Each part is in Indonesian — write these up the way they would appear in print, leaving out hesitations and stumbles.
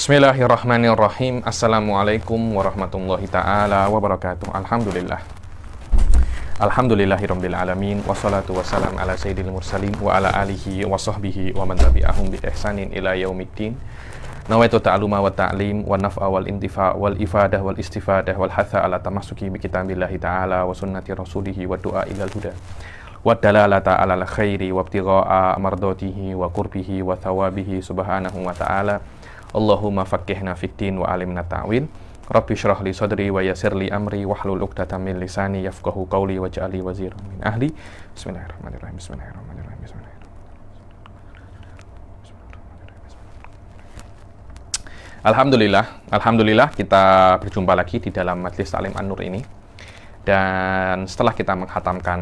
Bismillahirrahmanirrahim. Assalamualaikum warahmatullahi ta'ala wabarakatuh. Alhamdulillahirabbil alamin. Wassalatu wassalam ala sayyidil mursalin wa ala alihi wa sahbihi wa man tabi'ahum bi ihsanin ila yaumiddin. Nawaitu ta'aluma wa ta'lim wa naf'a wal intifa' wal ifadah wal istifadah wal hatha ala tamassuki bi kitabillahi ta'ala wa sunnati rasulihi wa du'a ilal huda wa dalalata ala khairi wa ibtigha'a mardatihi wa qurbihi wa thawabihi subhanahu wa ta'ala. Allahumma faqihna fiddin wa alimna ta'wil. Rabbi syrah li sadri wa yassir li amri wahlul 'uqdatam min lisani yafqahu qawli waj'alni waziran min ahli. Bismillahirrahmanirrahim. Bismillahirrahmanirrahim. Alhamdulillah kita berjumpa lagi di dalam Majelis Ta'lim An-Nur ini. Dan setelah kita menghatamkan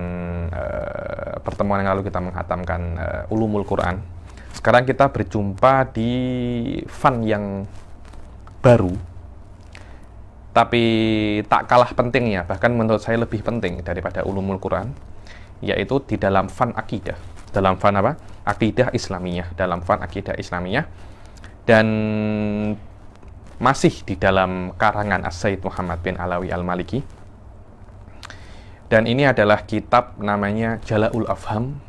pertemuan yang lalu kita menghatamkan Ulumul Quran. Sekarang kita berjumpa di fun yang baru, tapi tak kalah pentingnya, bahkan menurut saya lebih penting daripada Ulumul Quran, yaitu di dalam fun akidah. Dalam fun apa? Akidah Islamiyah. Dalam fun akidah Islamiyah. Dan masih di dalam karangan As-Sayyid Muhammad bin Alawi Al-Maliki. Dan ini adalah kitab namanya Jala'ul Afham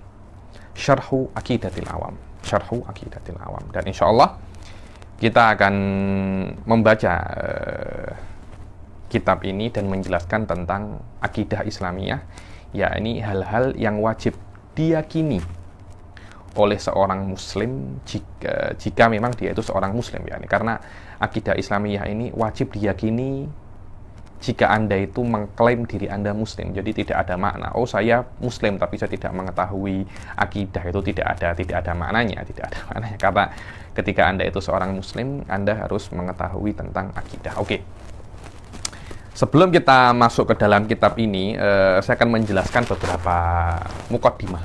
Syarhu Aqidatil Awam. Syarhu Aqidatil Awam. Dan insya Allah kita akan membaca kitab ini dan menjelaskan tentang akidah Islamiyah, yakni hal-hal yang wajib diyakini oleh seorang muslim jika memang dia itu seorang muslim, yakni karena akidah Islamiyah ini wajib diyakini jika Anda itu mengklaim diri Anda muslim. Jadi tidak ada makna, oh saya muslim tapi saya tidak mengetahui akidah, itu tidak ada maknanya. Karena ketika Anda itu seorang muslim, Anda harus mengetahui tentang akidah. Oke. Sebelum kita masuk ke dalam kitab ini, saya akan menjelaskan beberapa muqaddimah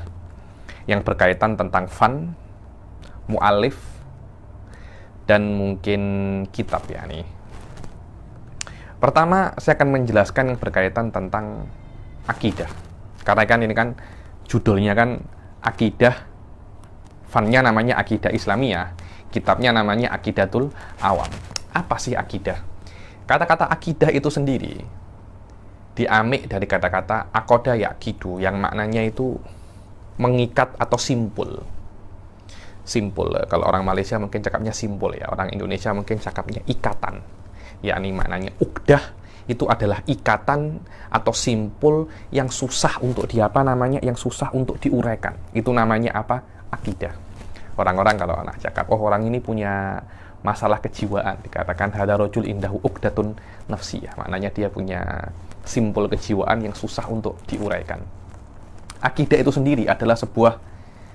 yang berkaitan tentang fan, mu'alif, dan mungkin kitab, ya nih. Pertama, saya akan menjelaskan yang berkaitan tentang akidah. Karena kan ini kan judulnya kan akidah, fannya namanya akidah Islamiyah, kitabnya namanya Aqidatul Awam. Apa sih akidah? Kata-kata akidah itu sendiri diambil dari kata-kata aqada yaqidu, yang maknanya itu mengikat atau simpul. Simpul. Kalau orang Malaysia mungkin cakapnya simpul, ya. Orang Indonesia mungkin cakapnya ikatan. Yakni maknanya uqdah itu adalah ikatan atau simpul yang susah untuk yang susah untuk diuraikan. Itu namanya apa? Akidah. Orang-orang kalau anak cakap, oh orang ini punya masalah kejiwaan, dikatakan hadza rajul indahu uqdatun nafsiyah. Maknanya dia punya simpul kejiwaan yang susah untuk diuraikan. Akidah itu sendiri adalah sebuah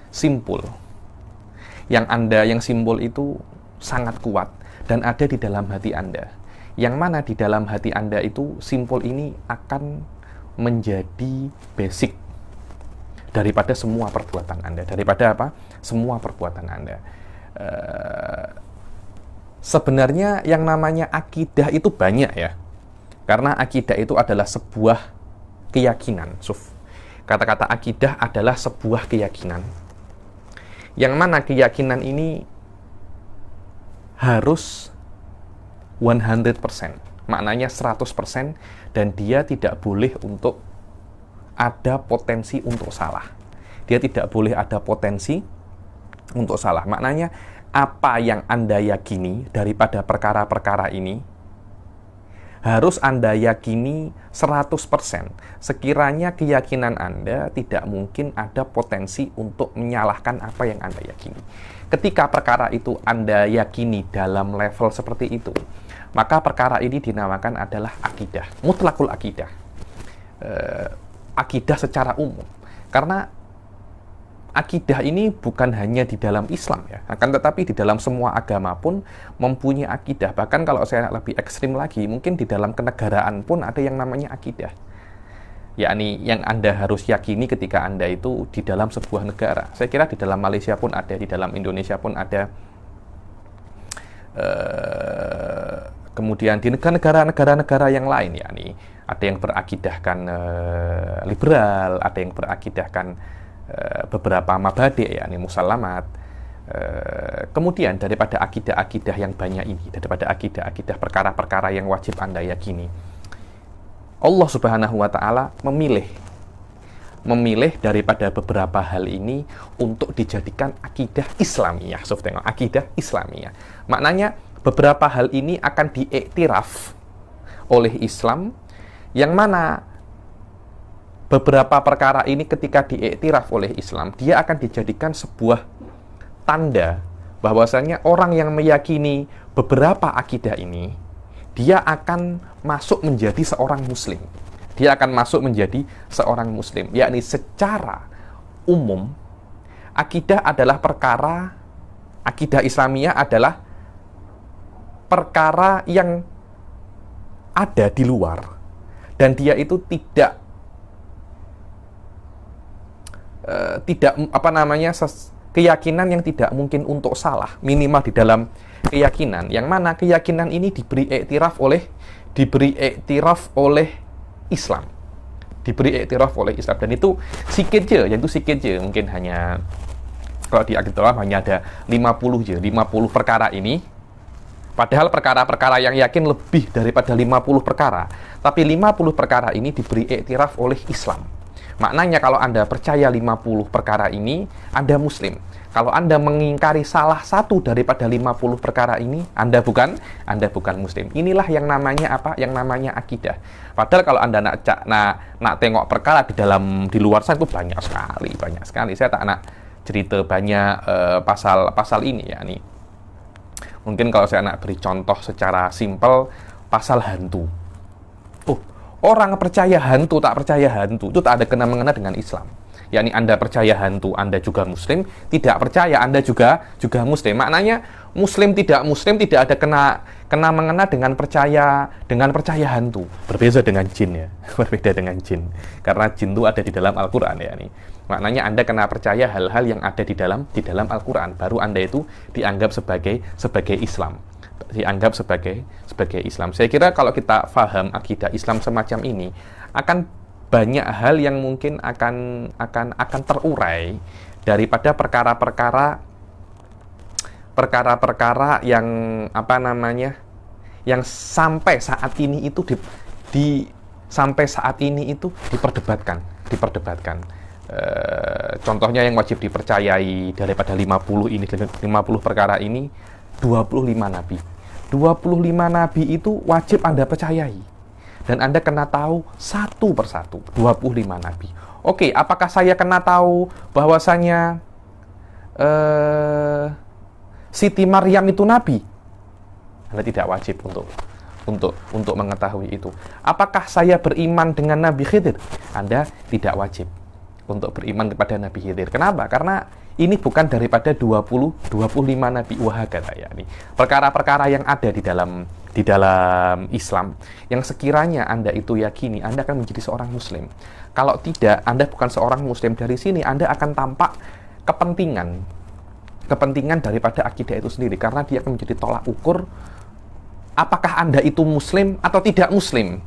simpul yang simpul itu sangat kuat dan ada di dalam hati Anda. Yang mana di dalam hati Anda itu simpul ini akan menjadi basic daripada semua perbuatan Anda. Daripada apa? Semua perbuatan Anda. Sebenarnya yang namanya akidah itu banyak, ya. Karena akidah itu adalah sebuah keyakinan. Kata-kata akidah adalah sebuah keyakinan. Yang mana keyakinan ini harus 100%, maknanya 100%, dan dia tidak boleh untuk ada potensi untuk salah. Dia tidak boleh ada potensi untuk salah. Maknanya apa yang Anda yakini daripada perkara-perkara ini harus Anda yakini 100%. Sekiranya keyakinan Anda tidak mungkin ada potensi untuk menyalahkan apa yang Anda yakini. Ketika perkara itu Anda yakini dalam level seperti itu, maka perkara ini dinamakan adalah akidah, mutlakul akidah, akidah secara umum. Karena akidah ini bukan hanya di dalam Islam, ya, akan tetapi di dalam semua agama pun mempunyai akidah. Bahkan kalau saya lebih ekstrim lagi, mungkin di dalam kenegaraan pun ada yang namanya akidah, yakni yang Anda harus yakini ketika Anda itu di dalam sebuah negara. Saya kira di dalam Malaysia pun ada, di dalam Indonesia pun ada. Kemudian di negara-negara yang lain, yakni ada yang berakidahkan liberal, ada yang berakidahkan beberapa mabadi', yakni musalamat, Kemudian daripada akidah-akidah yang banyak ini, daripada akidah-akidah perkara-perkara yang wajib Anda yakini, Allah Subhanahu wa Ta'ala memilih daripada beberapa hal ini untuk dijadikan akidah Islamiyah. So, tengok, akidah Islamiyah. Maknanya beberapa hal ini akan diiktiraf oleh Islam, yang mana beberapa perkara ini ketika diiktiraf oleh Islam, dia akan dijadikan sebuah tanda bahwasanya orang yang meyakini beberapa akidah ini, dia akan masuk menjadi seorang muslim. Dia akan masuk menjadi seorang muslim. Yakni secara umum, akidah adalah perkara, akidah Islamiyah adalah perkara yang ada di luar. Dan dia itu tidak keyakinan yang tidak mungkin untuk salah, minimal di dalam keyakinan, yang mana keyakinan ini diberi iktiraf oleh Islam, dan itu sikit je, mungkin hanya, kalau di akidah hanya ada 50 perkara ini, padahal perkara-perkara yang yakin lebih daripada 50 perkara, tapi 50 perkara ini diberi iktiraf oleh Islam. Maknanya kalau Anda percaya 50 perkara ini, Anda muslim. Kalau Anda mengingkari salah satu daripada 50 perkara ini, Anda bukan muslim. Inilah yang namanya apa? Yang namanya akidah. Padahal kalau Anda nak tengok perkara di luar sana itu banyak sekali. Saya tak nak cerita banyak pasal ini ya nih. Mungkin kalau saya nak beri contoh secara simpel, pasal hantu. Orang percaya hantu, tak percaya hantu, itu tak ada kena-mengena dengan Islam. Yakni Anda percaya hantu, Anda juga muslim. Tidak percaya, Anda juga muslim. Maknanya muslim tidak ada kena-mengena dengan percaya hantu. Berbeda dengan jin ya. Berbeda dengan jin. Karena jin itu ada di dalam Al-Quran ya. Maknanya Anda kena percaya hal-hal yang ada di dalam Al-Quran. Baru Anda itu dianggap sebagai Islam. Dianggap sebagai Islam. Saya kira kalau kita faham akidah Islam semacam ini, akan banyak hal yang mungkin akan terurai daripada perkara-perkara yang yang sampai saat ini itu diperdebatkan. Contohnya yang wajib dipercayai daripada 50 perkara ini, 25 nabi. 25 nabi itu wajib Anda percayai. Dan Anda kena tahu satu persatu 25 nabi. Oke, apakah saya kena tahu bahwasanya Siti Maryam itu nabi? Anda tidak wajib untuk mengetahui itu. Apakah saya beriman dengan Nabi Khidir? Anda tidak wajib untuk beriman kepada Nabi Khidir. Kenapa? Karena ini bukan daripada 25 nabi wahakata ya. Perkara-perkara yang ada di dalam Islam yang sekiranya Anda itu yakini, Anda akan menjadi seorang muslim. Kalau tidak, Anda bukan seorang muslim. Dari sini Anda akan tampak kepentingan daripada akidah itu sendiri, karena dia akan menjadi tolak ukur apakah Anda itu muslim atau tidak muslim.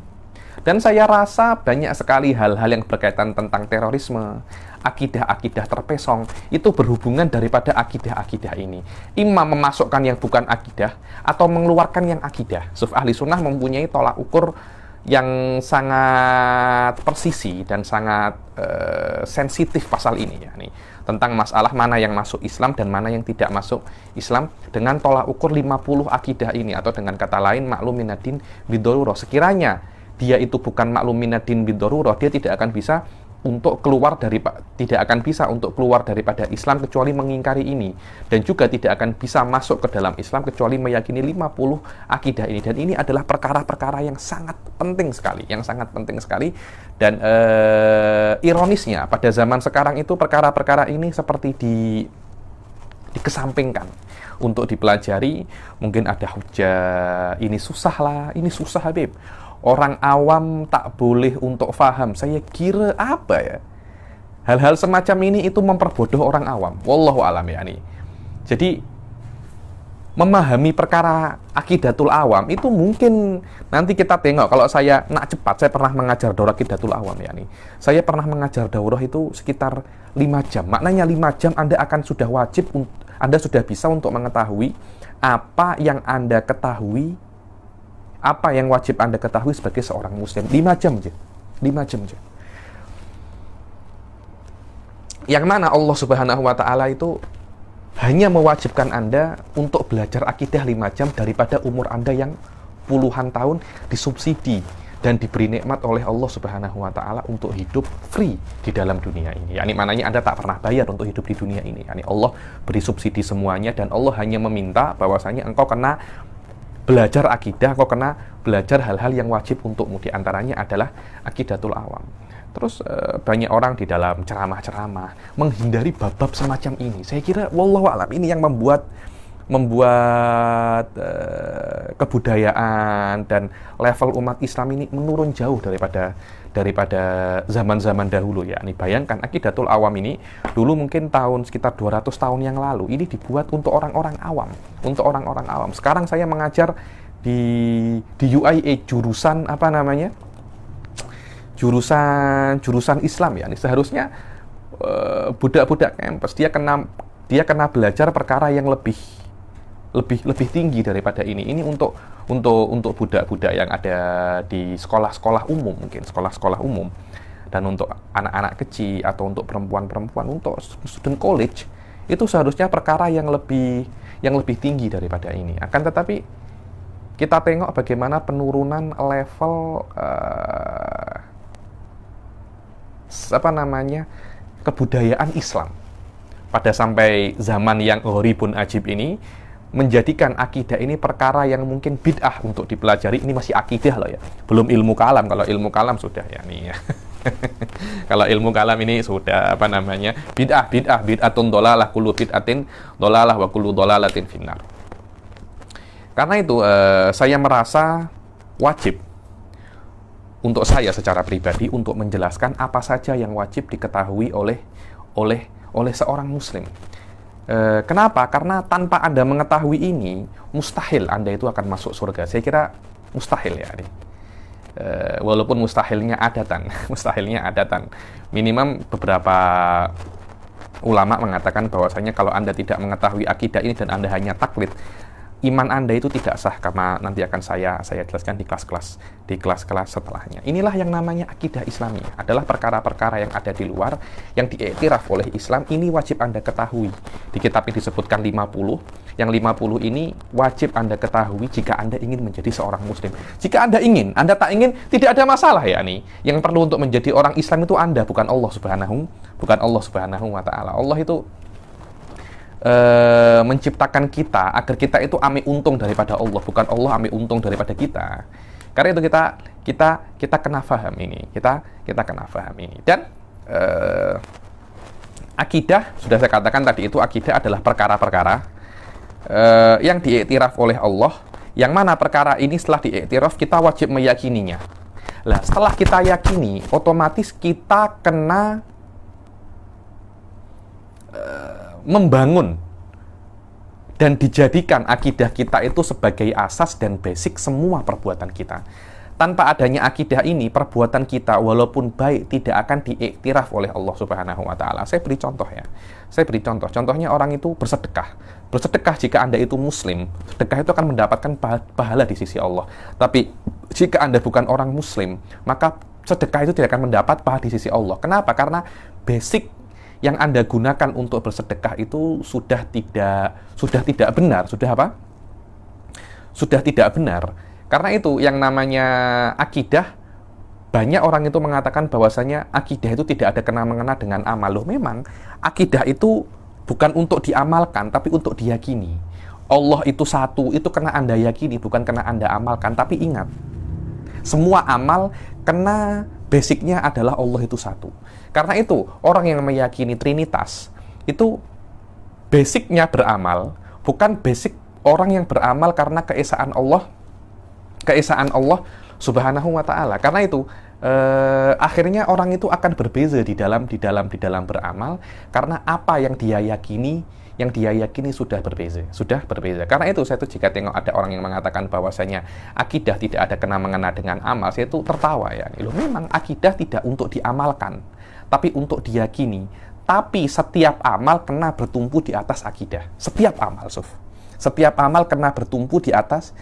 Dan saya rasa banyak sekali hal-hal yang berkaitan tentang terorisme, akidah-akidah terpesong, itu berhubungan daripada akidah-akidah ini. Imam memasukkan yang bukan akidah, atau mengeluarkan yang akidah. Ahli sunnah mempunyai tolak ukur yang sangat persisi dan sangat sensitif pasal ini ya, tentang masalah mana yang masuk Islam dan mana yang tidak masuk Islam, dengan tolak ukur 50 akidah ini, atau dengan kata lain maklumin ad-din bid-darurah. Sekiranya dia itu bukan maklumin ad-din bid-darurah, dia tidak akan bisa untuk keluar daripada Islam kecuali mengingkari ini, dan juga tidak akan bisa masuk ke dalam Islam kecuali meyakini 50 akidah ini. Dan ini adalah perkara-perkara yang sangat penting sekali, dan ironisnya pada zaman sekarang itu perkara-perkara ini seperti dikesampingkan untuk dipelajari. Mungkin ada hujah, ini susah Habib, orang awam tak boleh untuk faham. Saya kira apa ya? Hal-hal semacam ini itu memperbodoh orang awam. Wallahu alam ya nih. Jadi memahami perkara akidatul awam itu mungkin nanti kita tengok. Kalau saya nak cepat, saya pernah mengajar daurah akidatul awam ya nih. Saya pernah mengajar daurah itu sekitar 5 jam. Maknanya 5 jam Anda akan sudah wajib Anda sudah bisa untuk mengetahui apa yang Anda ketahui, apa yang wajib Anda ketahui sebagai seorang muslim. 5 jam aja. 5 jam aja. Yang mana Allah Subhanahu wa taala itu hanya mewajibkan Anda untuk belajar akidah 5 jam daripada umur Anda yang puluhan tahun disubsidi dan diberi nikmat oleh Allah Subhanahu wa taala untuk hidup free di dalam dunia ini. Yani mananya Anda tak pernah bayar untuk hidup di dunia ini. Yani Allah beri subsidi semuanya dan Allah hanya meminta bahwasanya engkau kena belajar akidah, engkau kena belajar hal-hal yang wajib untukmu. Di antaranya adalah akidatul awam. Terus banyak orang di dalam ceramah-ceramah menghindari bab-bab semacam ini. Saya kira wallahu alam ini yang membuat kebudayaan dan level umat Islam ini menurun jauh daripada zaman-zaman dahulu ya. Ini bayangkan akidatul awam ini dulu mungkin sekitar 200 tahun yang lalu ini dibuat untuk orang-orang awam, Sekarang saya mengajar di UIA jurusan apa namanya? Jurusan Islam ya. Ini seharusnya budak-budak kampus dia kena belajar perkara yang lebih tinggi daripada ini. Ini untuk budak-budak yang ada di sekolah-sekolah umum, mungkin sekolah-sekolah umum, dan untuk anak-anak kecil atau untuk perempuan-perempuan, untuk student college itu seharusnya perkara yang lebih tinggi daripada ini. Akan tetapi kita tengok bagaimana penurunan level kebudayaan Islam pada sampai zaman yang horibun ajib ini, menjadikan akidah ini perkara yang mungkin bid'ah untuk dipelajari. Ini masih akidah loh ya, belum ilmu kalam. Kalau ilmu kalam sudah ya nih ya. Kalau ilmu kalam ini sudah bid'atun dolalah, kullu bid'atin dolalah wa kullu dolalatin finnar. Karena itu saya merasa wajib untuk saya secara pribadi untuk menjelaskan apa saja yang wajib diketahui oleh seorang muslim. Kenapa? Karena tanpa Anda mengetahui ini, mustahil Anda itu akan masuk surga. Saya kira mustahil ya. Walaupun mustahilnya adatan. Minimum beberapa ulama mengatakan bahwasanya kalau Anda tidak mengetahui akidah ini dan Anda hanya taklid, iman Anda itu tidak sah, karena nanti akan saya jelaskan di kelas-kelas setelahnya. Inilah yang namanya akidah Islami, adalah perkara-perkara yang ada di luar yang diiktiraf oleh Islam. Ini wajib Anda ketahui. Di kitab ini disebutkan 50. Yang 50 ini wajib Anda ketahui jika Anda ingin menjadi seorang muslim. Jika Anda ingin, Anda tak ingin, tidak ada masalah ya nih. Yang perlu untuk menjadi orang Islam itu Anda, bukan Allah Subhanahu wa taala. Allah itu menciptakan kita agar kita itu ambil untung daripada Allah, bukan Allah ambil untung daripada kita. Karena itu kita kena paham ini, kita kena paham ini. Dan akidah sudah saya katakan tadi, itu akidah adalah perkara-perkara yang diiktiraf oleh Allah, yang mana perkara ini setelah diiktiraf kita wajib meyakininya. Lah, setelah kita yakini, otomatis kita kena membangun dan dijadikan akidah kita itu sebagai asas dan basic semua perbuatan kita. Tanpa adanya akidah ini, perbuatan kita walaupun baik tidak akan diiktiraf oleh Allah Subhanahu wa taala. Saya beri contoh ya. Contohnya orang itu bersedekah. Bersedekah jika Anda itu muslim, sedekah itu akan mendapatkan pahala di sisi Allah. Tapi jika Anda bukan orang muslim, maka sedekah itu tidak akan mendapat pahala di sisi Allah. Kenapa? Karena basic yang Anda gunakan untuk bersedekah itu sudah tidak benar. Sudah tidak benar. Karena itu yang namanya akidah, banyak orang itu mengatakan bahwasanya akidah itu tidak ada kena-mengena dengan amal. Loh, memang akidah itu bukan untuk diamalkan, tapi untuk diyakini. Allah itu satu, itu kena Anda yakini, bukan kena Anda amalkan. Tapi ingat, semua amal kena basicnya adalah Allah itu satu. Karena itu, orang yang meyakini Trinitas, itu basicnya beramal, bukan basic orang yang beramal karena keesaan Allah Subhanahu wa taala. Karena itu, akhirnya orang itu akan berbeza di dalam beramal, karena apa yang dia yakini sudah berbeza. Karena itu saya tuh jika tengok ada orang yang mengatakan bahwasanya akidah tidak ada kena-mengena dengan amal, saya itu tertawa ya. Loh, memang akidah tidak untuk diamalkan, tapi untuk diyakini. Tapi setiap amal kena bertumpu di atas akidah. Setiap amal, Suf. Setiap amal kena bertumpu di atas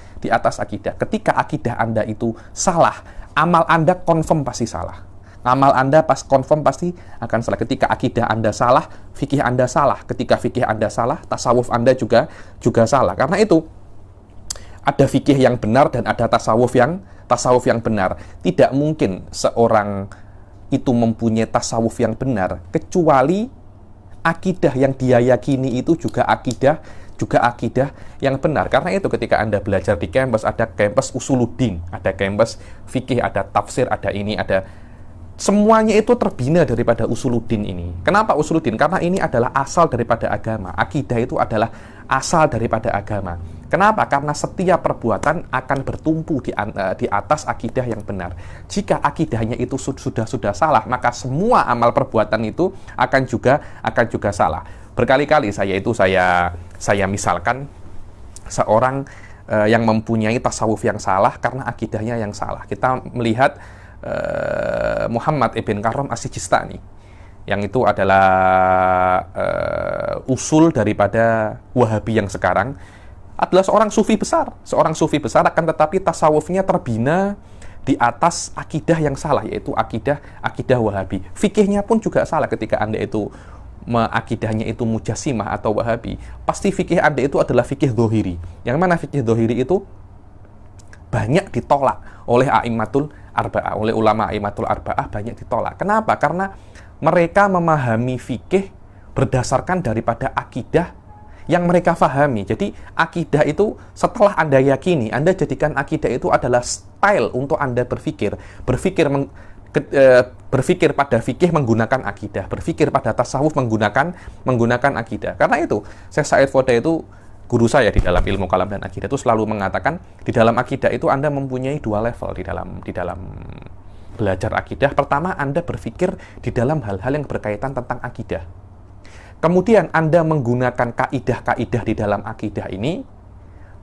akidah. Ketika akidah Anda itu salah, amal Anda confirm pasti salah. Amal Anda pas confirm pasti akan salah. Ketika akidah Anda salah, fikih Anda salah. Ketika fikih Anda salah, tasawuf Anda juga salah. Karena itu, ada fikih yang benar dan ada tasawuf yang benar. Tidak mungkin seorang itu mempunyai tasawuf yang benar kecuali akidah yang dia yakini itu juga akidah yang benar. Karena itu ketika Anda belajar di kampus, ada kampus usuluddin, ada kampus fikih, ada tafsir, ada ini, ada semuanya itu terbina daripada usuluddin ini. Kenapa usuluddin? Karena ini adalah asal daripada agama. Akidah itu adalah asal daripada agama. Kenapa? Karena setiap perbuatan akan bertumpu di atas akidah yang benar. Jika akidahnya itu sudah salah, maka semua amal perbuatan itu akan juga salah. Berkali-kali saya misalkan seorang yang mempunyai tasawuf yang salah karena akidahnya yang salah. Kita melihat Muhammad ibn Karom as-Sijistani, yang itu adalah usul daripada Wahabi yang sekarang, adalah seorang sufi besar akan tetapi tasawufnya terbina di atas akidah yang salah, yaitu akidah Wahabi. Fikihnya pun juga salah. Ketika Anda itu akidahnya itu Mujassimah atau Wahabi, pasti fikih Anda itu adalah fikih Dhohiri, yang mana fikih Dhohiri itu banyak ditolak oleh a'immatul arba'ah, oleh ulama a'immatul arba'ah, banyak ditolak. Kenapa? Karena mereka memahami fikih berdasarkan daripada akidah yang mereka fahami. Jadi akidah itu setelah Anda yakini, Anda jadikan akidah itu adalah style untuk Anda berpikir pada fikih menggunakan akidah, berpikir pada tasawuf menggunakan akidah. Karena itu Syekh Said Foda itu, guru saya di dalam ilmu kalam dan akidah, itu selalu mengatakan di dalam akidah itu Anda mempunyai dua level di dalam belajar akidah. Pertama, Anda berpikir di dalam hal-hal yang berkaitan tentang akidah. Kemudian Anda menggunakan kaidah-kaidah di dalam akidah ini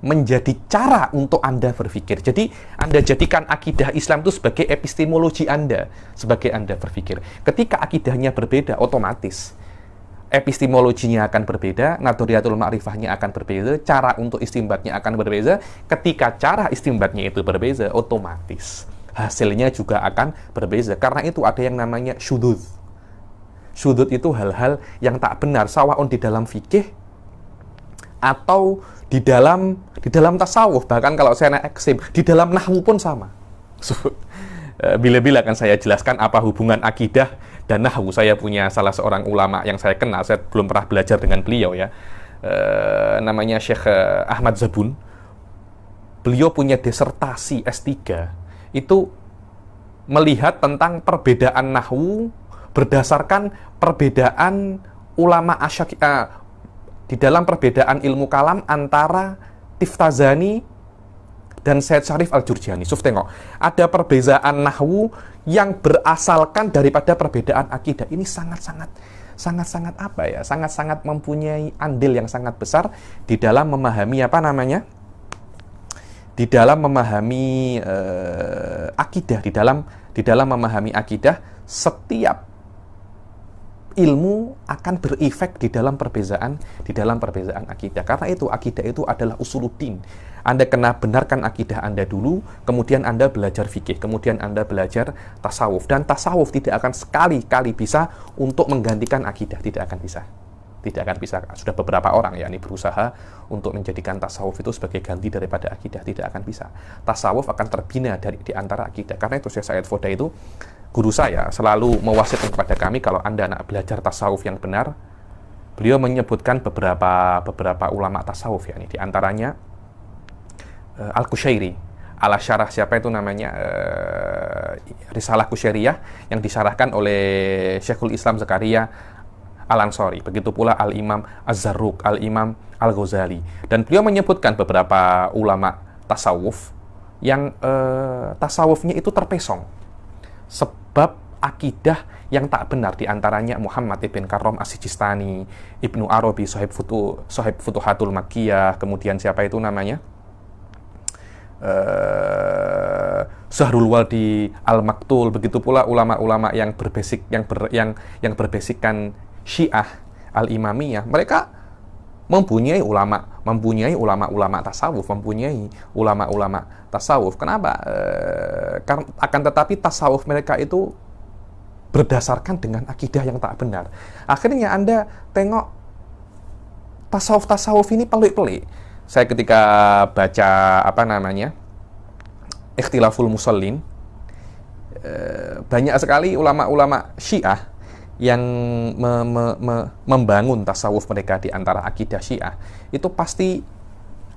menjadi cara untuk Anda berpikir. Jadi Anda jadikan akidah Islam itu sebagai epistemologi Anda, sebagai Anda berpikir. Ketika akidahnya berbeda, otomatis epistemologinya akan berbeda, nadhariyatul ma'rifahnya akan berbeda, cara untuk istinbatnya akan berbeda. Ketika cara istinbatnya itu berbeda, otomatis hasilnya juga akan berbeda. Karena itu ada yang namanya syudzuz. Syudzuz itu hal-hal yang tak benar, sawa'un di dalam fikih atau di dalam tasawuf. Bahkan kalau saya naik ekstrim, di dalam nahwu pun sama. Bila-bila akan saya jelaskan apa hubungan akidah dan nahwu. Saya punya salah seorang ulama yang saya kenal, saya belum pernah belajar dengan beliau ya, namanya Syekh Ahmad Zabun. Beliau punya disertasi S3 itu melihat tentang perbedaan nahwu berdasarkan perbedaan ulama di dalam perbedaan ilmu kalam antara Tiftazani dan Syed Syarif Al-Jurjani. Tengok, ada perbedaan nahwu yang berasalkan daripada perbedaan akidah. Ini sangat-sangat apa ya? Sangat-sangat mempunyai andil yang sangat besar di dalam memahami akidah, di dalam memahami akidah. Setiap ilmu akan berefek di dalam perbedaan akidah. Karena itu akidah itu adalah usuluddin. Anda kena benarkan akidah Anda dulu, kemudian Anda belajar fikih, kemudian Anda belajar tasawuf. Dan tasawuf tidak akan sekali-kali bisa untuk menggantikan akidah, tidak akan bisa. Sudah beberapa orang ya ini berusaha untuk menjadikan tasawuf itu sebagai ganti daripada akidah, tidak akan bisa. Tasawuf akan terbina di antara akidah. Karena itu Syekh Said Foda itu, guru saya, selalu mewasiatkan kepada kami kalau Anda nak belajar tasawuf yang benar, beliau menyebutkan beberapa ulama tasawuf ya, ini di antaranya Al-Qushairi, ala syarah siapa itu namanya, Risalah Qushairiyah yang disyarahkan oleh Syekhul Islam Zakaria Al-Ansari, begitu pula Al-Imam Az-Zarruq, Al-Imam Al-Ghazali. Dan beliau menyebutkan beberapa ulama tasawuf yang tasawufnya itu terpesong sebab akidah yang tak benar, di antaranya Muhammad ibn Karom as-Sijistani, Ibnu Arabi, Sahib Futuhatul Makkiyah, kemudian siapa itu namanya? Zahrul Waldi Al-Maktul, begitu pula ulama-ulama yang berbasickan Syiah Al-Imamiyah, mereka mempunyai ulama-ulama tasawuf, mempunyai ulama-ulama tasawuf. Kenapa? Akan tetapi tasawuf mereka itu berdasarkan dengan akidah yang tak benar. Akhirnya Anda tengok tasawuf ini pelik-pelik. Saya ketika baca Ikhtilaful Musallin, banyak sekali ulama-ulama Syiah yang membangun tasawuf mereka di antara akidah Syiah. Itu pasti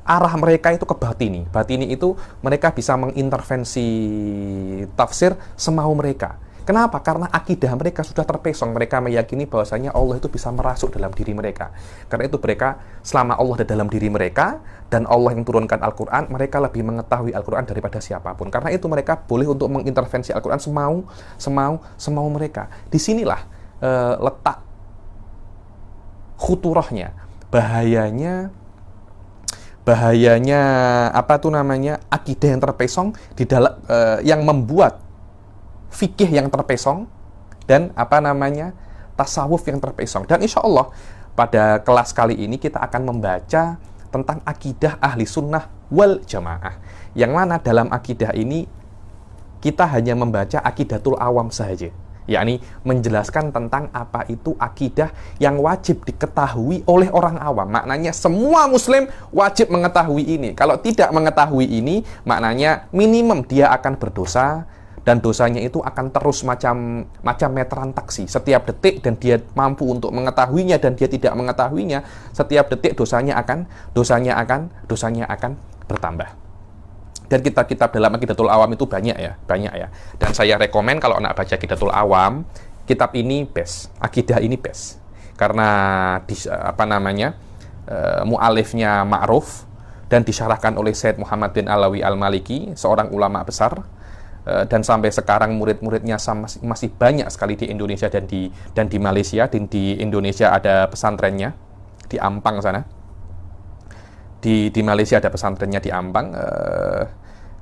arah mereka itu ke batini. Batini itu mereka bisa mengintervensi tafsir semau mereka. Kenapa? Karena akidah mereka sudah terpesong. Mereka meyakini bahwasanya Allah itu bisa merasuk dalam diri mereka. Karena itu mereka, selama Allah ada dalam diri mereka, dan Allah yang turunkan Al-Quran, mereka lebih mengetahui Al-Quran daripada siapapun. Karena itu mereka boleh untuk mengintervensi Al-Quran semau mereka. Disinilah letak khuturahnya, bahayanya akidah yang terpesong di dalam yang membuat fikih yang terpesong dan tasawuf yang terpesong. Dan insya Allah pada kelas kali ini kita akan membaca tentang akidah ahli sunnah wal jamaah, yang mana dalam akidah ini kita hanya membaca akidatul awam saja, yakni menjelaskan tentang apa itu akidah yang wajib diketahui oleh orang awam. Maknanya semua muslim wajib mengetahui ini. Kalau tidak mengetahui ini, maknanya minimum dia akan berdosa, dan dosanya itu akan terus macam meteran taksi setiap detik, dan dia mampu untuk mengetahuinya dan dia tidak mengetahuinya, setiap detik dosanya akan bertambah. Dan kitab-kitab dalam Aqidatul Awam itu banyak ya. Dan saya rekomen kalau anak baca Aqidatul Awam, kitab ini best, akidah ini best. Karena mu'alifnya ma'ruf dan disyarahkan oleh Syed Muhammad bin Alawi Al-Maliki, seorang ulama besar. Dan sampai sekarang murid-muridnya masih banyak sekali di Indonesia dan di Malaysia. Di Indonesia ada pesantrennya di Ampang sana. Di Malaysia ada pesantrennya di Ampang.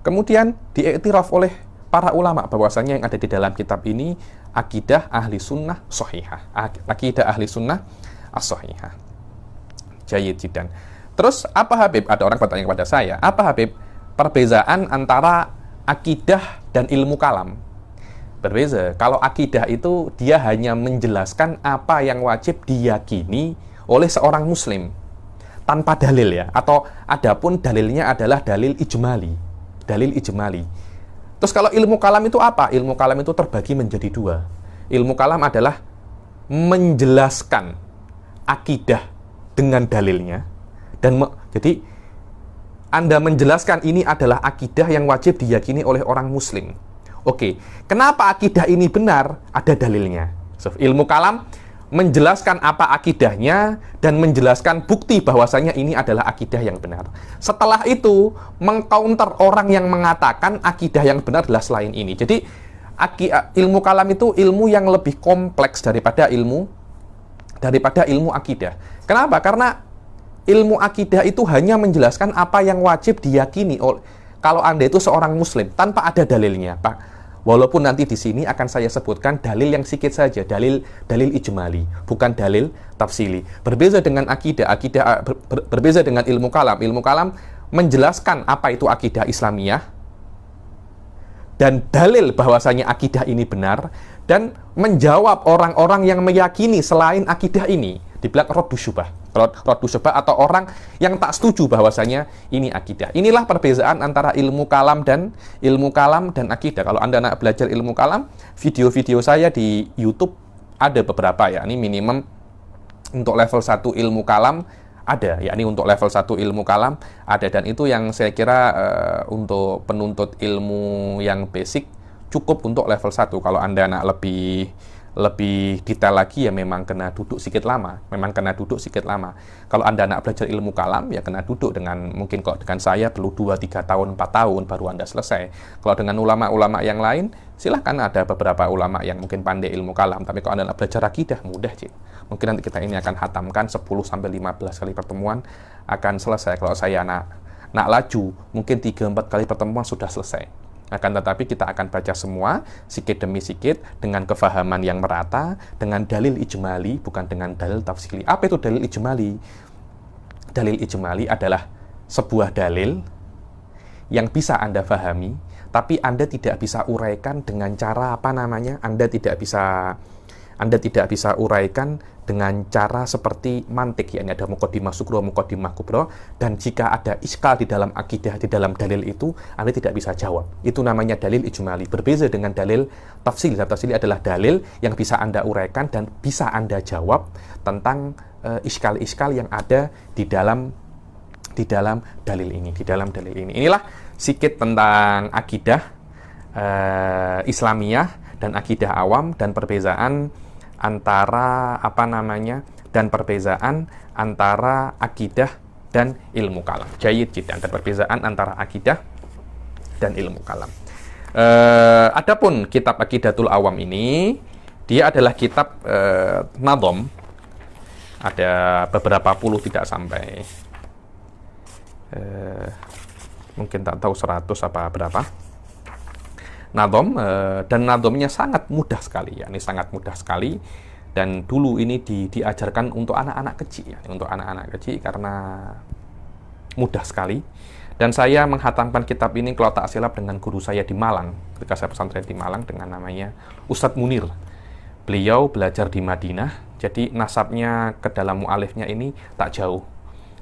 Kemudian diiktiraf oleh para ulama bahwasanya yang ada di dalam kitab ini akidah ahli sunnah sahihah, akidah ahli sunnah as-sahihah. Jayyid jiddan. Terus apa Habib? Ada orang bertanya kepada saya, apa Habib perbezaan antara akidah dan ilmu kalam? Berbeza. Kalau akidah itu dia hanya menjelaskan apa yang wajib diyakini oleh seorang muslim tanpa dalil ya, atau adapun dalilnya adalah dalil ijmali. Terus kalau ilmu kalam itu apa? Ilmu kalam itu terbagi menjadi dua. Ilmu kalam adalah menjelaskan akidah dengan dalilnya, dan jadi Anda menjelaskan ini adalah akidah yang wajib diyakini oleh orang muslim. Oke, kenapa akidah ini benar? Ada dalilnya. So, ilmu kalam menjelaskan apa akidahnya dan menjelaskan bukti bahwasanya ini adalah akidah yang benar. Setelah itu, mengcounter orang yang mengatakan akidah yang benar adalah selain ini. Jadi, ilmu kalam itu ilmu yang lebih kompleks daripada ilmu akidah. Kenapa? Karena ilmu akidah itu hanya menjelaskan apa yang wajib diyakini kalau Anda itu seorang muslim tanpa ada dalilnya, Pak. Walaupun nanti di sini akan saya sebutkan dalil yang sedikit saja, dalil ijmali, bukan dalil tafsili. Berbeza dengan akidah berbeza dengan ilmu kalam. Ilmu kalam menjelaskan apa itu akidah Islamiyah dan dalil bahwasanya akidah ini benar, dan menjawab orang-orang yang meyakini selain akidah ini, dibilang raddu syubhah atau orang yang tak setuju bahwasanya ini akidah. Inilah perbezaan antara ilmu kalam dan akidah. Kalau Anda nak belajar ilmu kalam, video-video saya di YouTube ada beberapa ya. Ini minimum untuk level 1 ilmu kalam ada, yakni untuk level 1 ilmu kalam ada, dan itu yang saya kira untuk penuntut ilmu yang basic cukup untuk level 1. Kalau Anda nak lebih detail lagi ya memang kena duduk sedikit lama. Kalau Anda nak belajar ilmu kalam ya kena duduk mungkin kalau dengan saya perlu 2-3 tahun, 4 tahun baru Anda selesai. Kalau dengan ulama-ulama yang lain, silahkan, ada beberapa ulama yang mungkin pandai ilmu kalam, tapi kalau Anda nak belajar akidah mudah, Cik. Mungkin nanti kita ini akan hatamkan 10-15 kali pertemuan akan selesai. Kalau saya nak laju, mungkin 3-4 kali pertemuan sudah selesai. Akan tetapi kita akan baca semua, sikit demi sikit, dengan kefahaman yang merata, dengan dalil ijmali, bukan dengan dalil tafsili. Apa itu dalil ijmali? Dalil ijmali adalah sebuah dalil yang bisa Anda pahami, tapi Anda tidak bisa uraikan dengan cara Anda tidak bisa uraikan dengan cara seperti mantik, yakni ada muqaddimah sughra, muqaddimah kubra, dan jika ada iskal di dalam akidah, di dalam dalil itu, Anda tidak bisa jawab. Itu namanya dalil ijmali. Berbeza dengan dalil tafsili. Tafsili adalah dalil yang bisa Anda uraikan dan bisa Anda jawab tentang iskal-iskal yang ada di dalam dalil ini. Inilah sedikit tentang akidah Islamiyah dan akidah awam, dan perbezaan antara akidah dan ilmu kalam. Jayyid jiddan, dan perbezaan antara akidah dan ilmu kalam. Adapun kitab Aqidatul Awam ini, dia adalah kitab nadhom. Ada beberapa puluh, tidak sampai mungkin tak tahu 100 apa berapa nadhom, dan nadhomnya sangat mudah sekali, ya, ini sangat mudah sekali, dan dulu ini diajarkan untuk anak-anak kecil, ya, untuk anak-anak kecil karena mudah sekali. Dan saya menghatamkan kitab ini kalau tak silap dengan guru saya di Malang, ketika saya pesantren di Malang, dengan namanya Ustadz Munir. Beliau belajar di Madinah, jadi nasabnya ke dalam mu'alifnya ini tak jauh,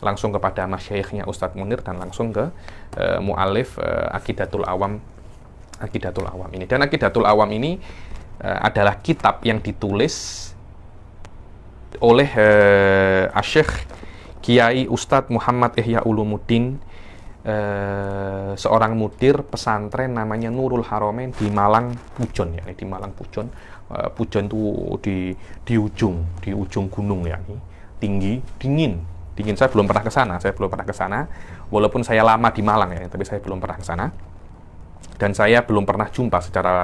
langsung kepada masyayikhnya Ustadz Munir dan langsung ke mu'alif Aqidatul Awam ini. Dan Aqidatul Awam ini adalah kitab yang ditulis oleh Asy-Syaikh Kiai Ustadz Muhammad Ihya Ulumuddin, seorang mudir pesantren namanya Nurul Haromain di Malang Pujon, ya, di Malang Pujon. Pujon itu di ujung gunung, ya, tinggi, dingin. Saya belum pernah ke sana. Walaupun saya lama di Malang, ya, tapi saya belum pernah ke sana. Dan saya belum pernah jumpa secara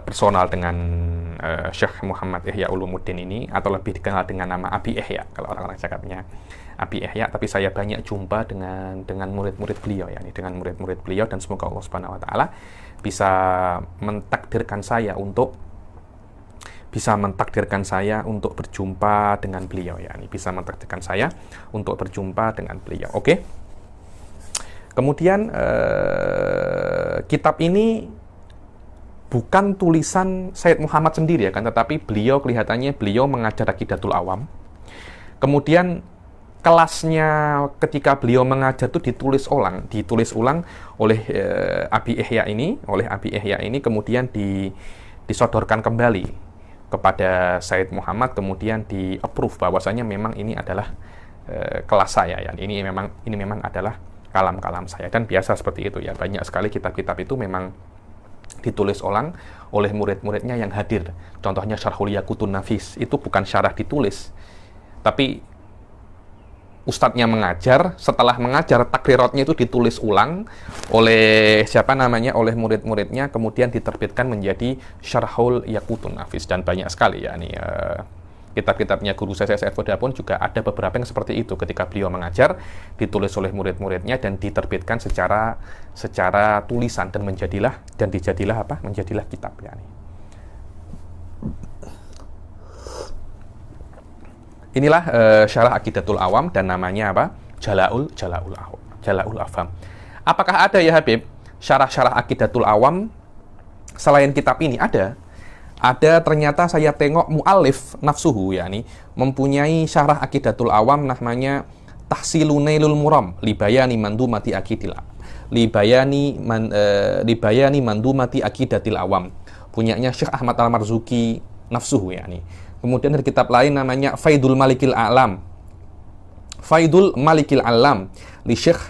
personal dengan Syekh Muhammad Ihya Ulumuddin ini, atau lebih dikenal dengan nama Abi Ihya kalau orang-orang cakapnya Abi Ihya. Tapi saya banyak jumpa dengan murid-murid beliau, ya, dengan murid-murid beliau, dan semoga Allah Subhanahu wa taala bisa mentakdirkan saya untuk berjumpa dengan beliau, ya, Oke. Kemudian kitab ini bukan tulisan Sayyid Muhammad sendiri, ya kan, tetapi beliau mengajar Aqidatul Awam. Kemudian kelasnya ketika beliau mengajar itu ditulis ulang oleh Abi Ihya ini, kemudian disodorkan kembali kepada Sayyid Muhammad, kemudian di-approve bahwasanya memang ini adalah kelas saya, ya. Ini memang adalah kalam-kalam saya, dan biasa seperti itu, ya. Banyak sekali kitab-kitab itu memang ditulis ulang oleh murid-muridnya yang hadir. Contohnya Syarhul Yaqutun Nafis, itu bukan syarah ditulis, tapi ustadznya mengajar, setelah mengajar takriratnya itu ditulis ulang oleh oleh murid-muridnya, kemudian diterbitkan menjadi Syarhul Yaqutun Nafis. Dan banyak sekali, ya, nih kitab-kitabnya guru saya Foda pun juga ada beberapa yang seperti itu, ketika beliau mengajar ditulis oleh murid-muridnya dan diterbitkan secara tulisan, dan menjadilah kitab, ya. Inilah syarah Aqidatul Awam, dan namanya apa? Jala'ul Afham. Apakah ada, ya Habib, syarah-syarah Aqidatul Awam selain kitab ini? Ada, ternyata saya tengok mu'alif nafsuhu, ya, mempunyai syarah Aqidatul Awam namanya Tahsilun Nailul Muram libayani mandumati Aqidatil Awam, punyanya Syekh Ahmad Al-Marzuki nafsuhu, ya. Kemudian dari kitab lain namanya Faidul Malikil Alam li Syekh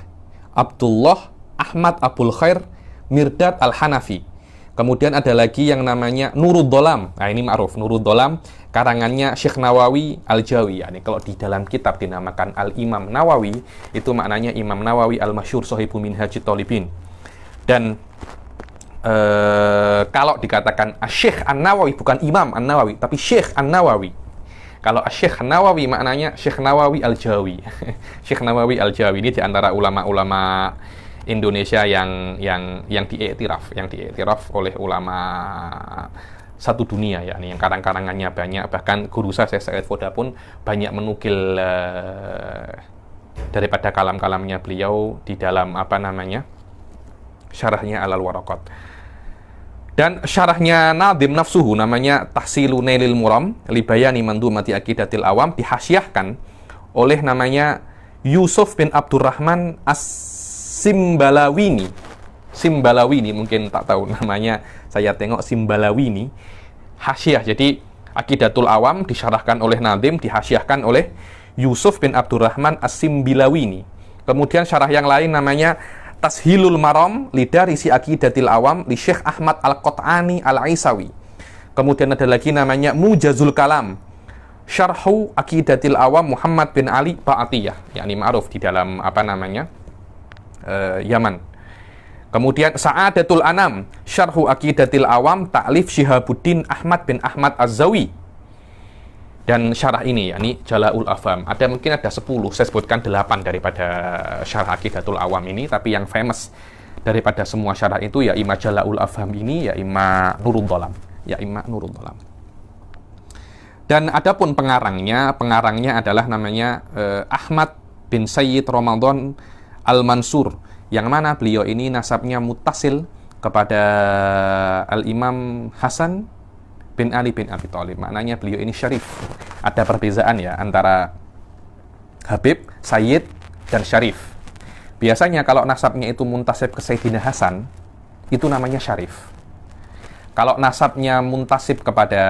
Abdullah Ahmad Abul Khair Mirdad Al-Hanafi. Kemudian ada lagi yang namanya Nurud Dolam. Nah, ini ma'ruf, Nurud Dolam, karangannya Syekh Nawawi Al-Jawi. Yani, kalau di dalam kitab dinamakan Al-Imam Nawawi, itu maknanya Imam Nawawi Al-Masyhur Sahibu Minhajit Thalibin. Dan kalau dikatakan Syekh An-Nawawi, bukan Imam An-Nawawi, tapi Syekh An-Nawawi. Kalau Syekh Nawawi maknanya Syekh Nawawi Al-Jawi. Syekh Nawawi Al-Jawi ini diantara ulama-ulama Indonesia yang diiktiraf oleh ulama satu dunia, ya, yang karang-karangannya banyak. Bahkan guru saya Said Foda pun banyak menukil daripada kalam-kalamnya beliau di dalam syarahnya Alal Waraqat. Dan syarahnya Nadhim nafsuhu namanya Tahsilu Nailil Muram li Bayani Mandumati Aqidatil Awam, dihasyiahkan oleh namanya Yusuf bin Abdurrahman As-Simbalawini. Simbalawini, mungkin tak tahu namanya, saya tengok Simbalawini. Hasyiah, jadi Aqidatul Awam disyarahkan oleh Nadhim, dihasyiahkan oleh Yusuf bin Abdurrahman As-Simbalawini. Kemudian syarah yang lain namanya Tashilul Maram Lidarisi Aqidatil Awam li Syekh Ahmad Al-Qat'ani Al-Aisawi. Kemudian ada lagi namanya Mujazul Kalam Syarhu Aqidatil Awam Muhammad bin Ali Ba'atiyah, yakni ma'ruf di dalam Yaman. Kemudian Sa'adatul Anam Syarhu Aqidatil Awam Ta'lif Syihabuddin Ahmad bin Ahmad Az-Zawi. Dan syarah ini, yakni Jala'ul Afham, mungkin ada 10, saya sebutkan 8 daripada syarah Aqidatul Awam ini, tapi yang famous daripada semua syarah itu ya ima Jala'ul Afham ini, ya ima Nurul Dhalam, Dan adapun pengarangnya adalah namanya Ahmad bin Sayyid Ramadan Al-Mansur, yang mana beliau ini nasabnya muttasil kepada Al-Imam Hasan bin Ali bin Abi Thalib. Maknanya beliau ini syarif. Ada perbedaan ya antara Habib, Sayyid, dan syarif. Biasanya kalau nasabnya itu muntasib ke Sayyidina Hasan, itu namanya syarif. Kalau nasabnya muntasib kepada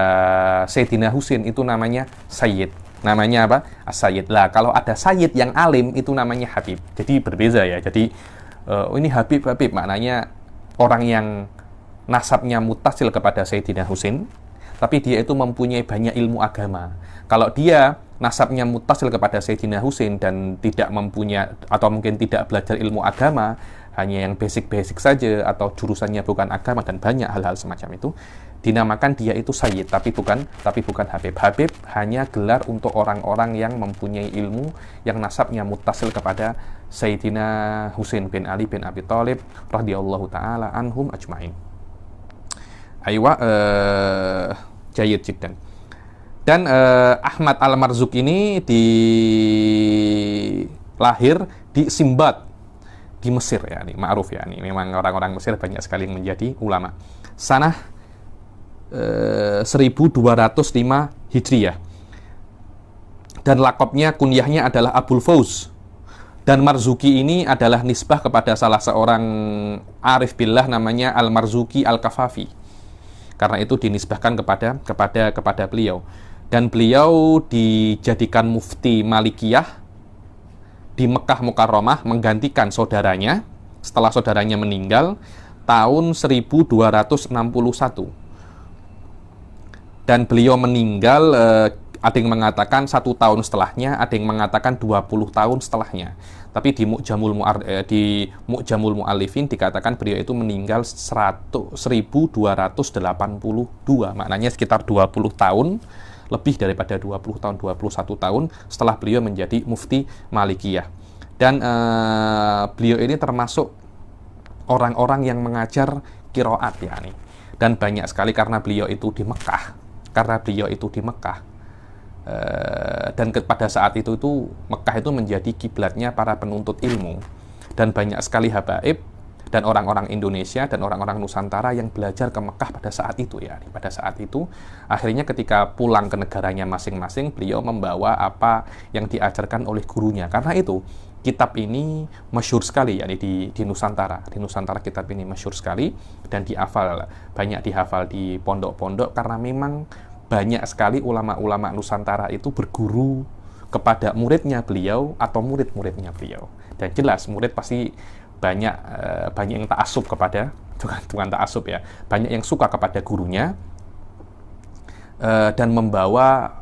Sayyidina Husain, itu namanya Sayyid. Namanya apa? As-Sayyid. Lah, kalau ada Sayyid yang alim, itu namanya Habib. Jadi berbeza ya. Jadi ini Habib, maknanya orang yang nasabnya muttasil kepada Sayyidina Husain, tapi dia itu mempunyai banyak ilmu agama. Kalau dia nasabnya muttasil kepada Sayyidina Husain dan tidak mempunyai, atau mungkin tidak belajar ilmu agama, hanya yang basic-basic saja, atau jurusannya bukan agama, dan banyak hal-hal semacam itu, dinamakan dia itu Sayyid, tapi bukan Habib. Habib hanya gelar untuk orang-orang yang mempunyai ilmu, yang nasabnya muttasil kepada Sayyidina Husain bin Ali bin Abi Thalib radhiyallahu taala anhum ajmain. Aywa, jayyid jiddan. Dan Ahmad Al-Marzuq ini lahir di Simbad di Mesir, ya, ini ma'ruf ya, ini memang orang-orang Mesir banyak sekali yang menjadi ulama. Sanah 1205 Hijriyah. Dan lakopnya, kunyahnya adalah Abul Fauz. Dan Marzuki ini adalah nisbah kepada salah seorang arif billah namanya Al-Marzuki Al-Kafafi. Karena itu dinisbahkan kepada beliau. Dan beliau dijadikan mufti Malikiyah di Mekah Mukarramah, menggantikan saudaranya setelah saudaranya meninggal tahun 1261. Dan beliau meninggal, ada yang mengatakan 1 tahun setelahnya, ada yang mengatakan 20 tahun setelahnya. Tapi di Mu'jamul Mu'allifin dikatakan beliau itu meninggal 1282, maknanya sekitar 20 tahun, lebih daripada 20 tahun, 21 tahun setelah beliau menjadi mufti Malikiyah. Dan beliau ini termasuk orang-orang yang mengajar qiraat, ya, nih. Dan banyak sekali karena beliau itu di Mekah. Dan pada saat itu Mekah itu menjadi kiblatnya para penuntut ilmu, dan banyak sekali habaib dan orang-orang Indonesia dan orang-orang Nusantara yang belajar ke Mekah pada saat itu, ya. Pada saat itu akhirnya ketika pulang ke negaranya masing-masing, beliau membawa apa yang diajarkan oleh gurunya. Karena itu kitab ini masyhur sekali, ya, di Nusantara. Di Nusantara kitab ini masyhur sekali dan banyak dihafal di pondok-pondok, karena memang banyak sekali ulama-ulama Nusantara itu berguru kepada muridnya beliau atau murid-muridnya beliau. Dan jelas murid pasti banyak yang ta'assub kepada, bukan ta'assub ya, banyak yang suka kepada gurunya dan membawa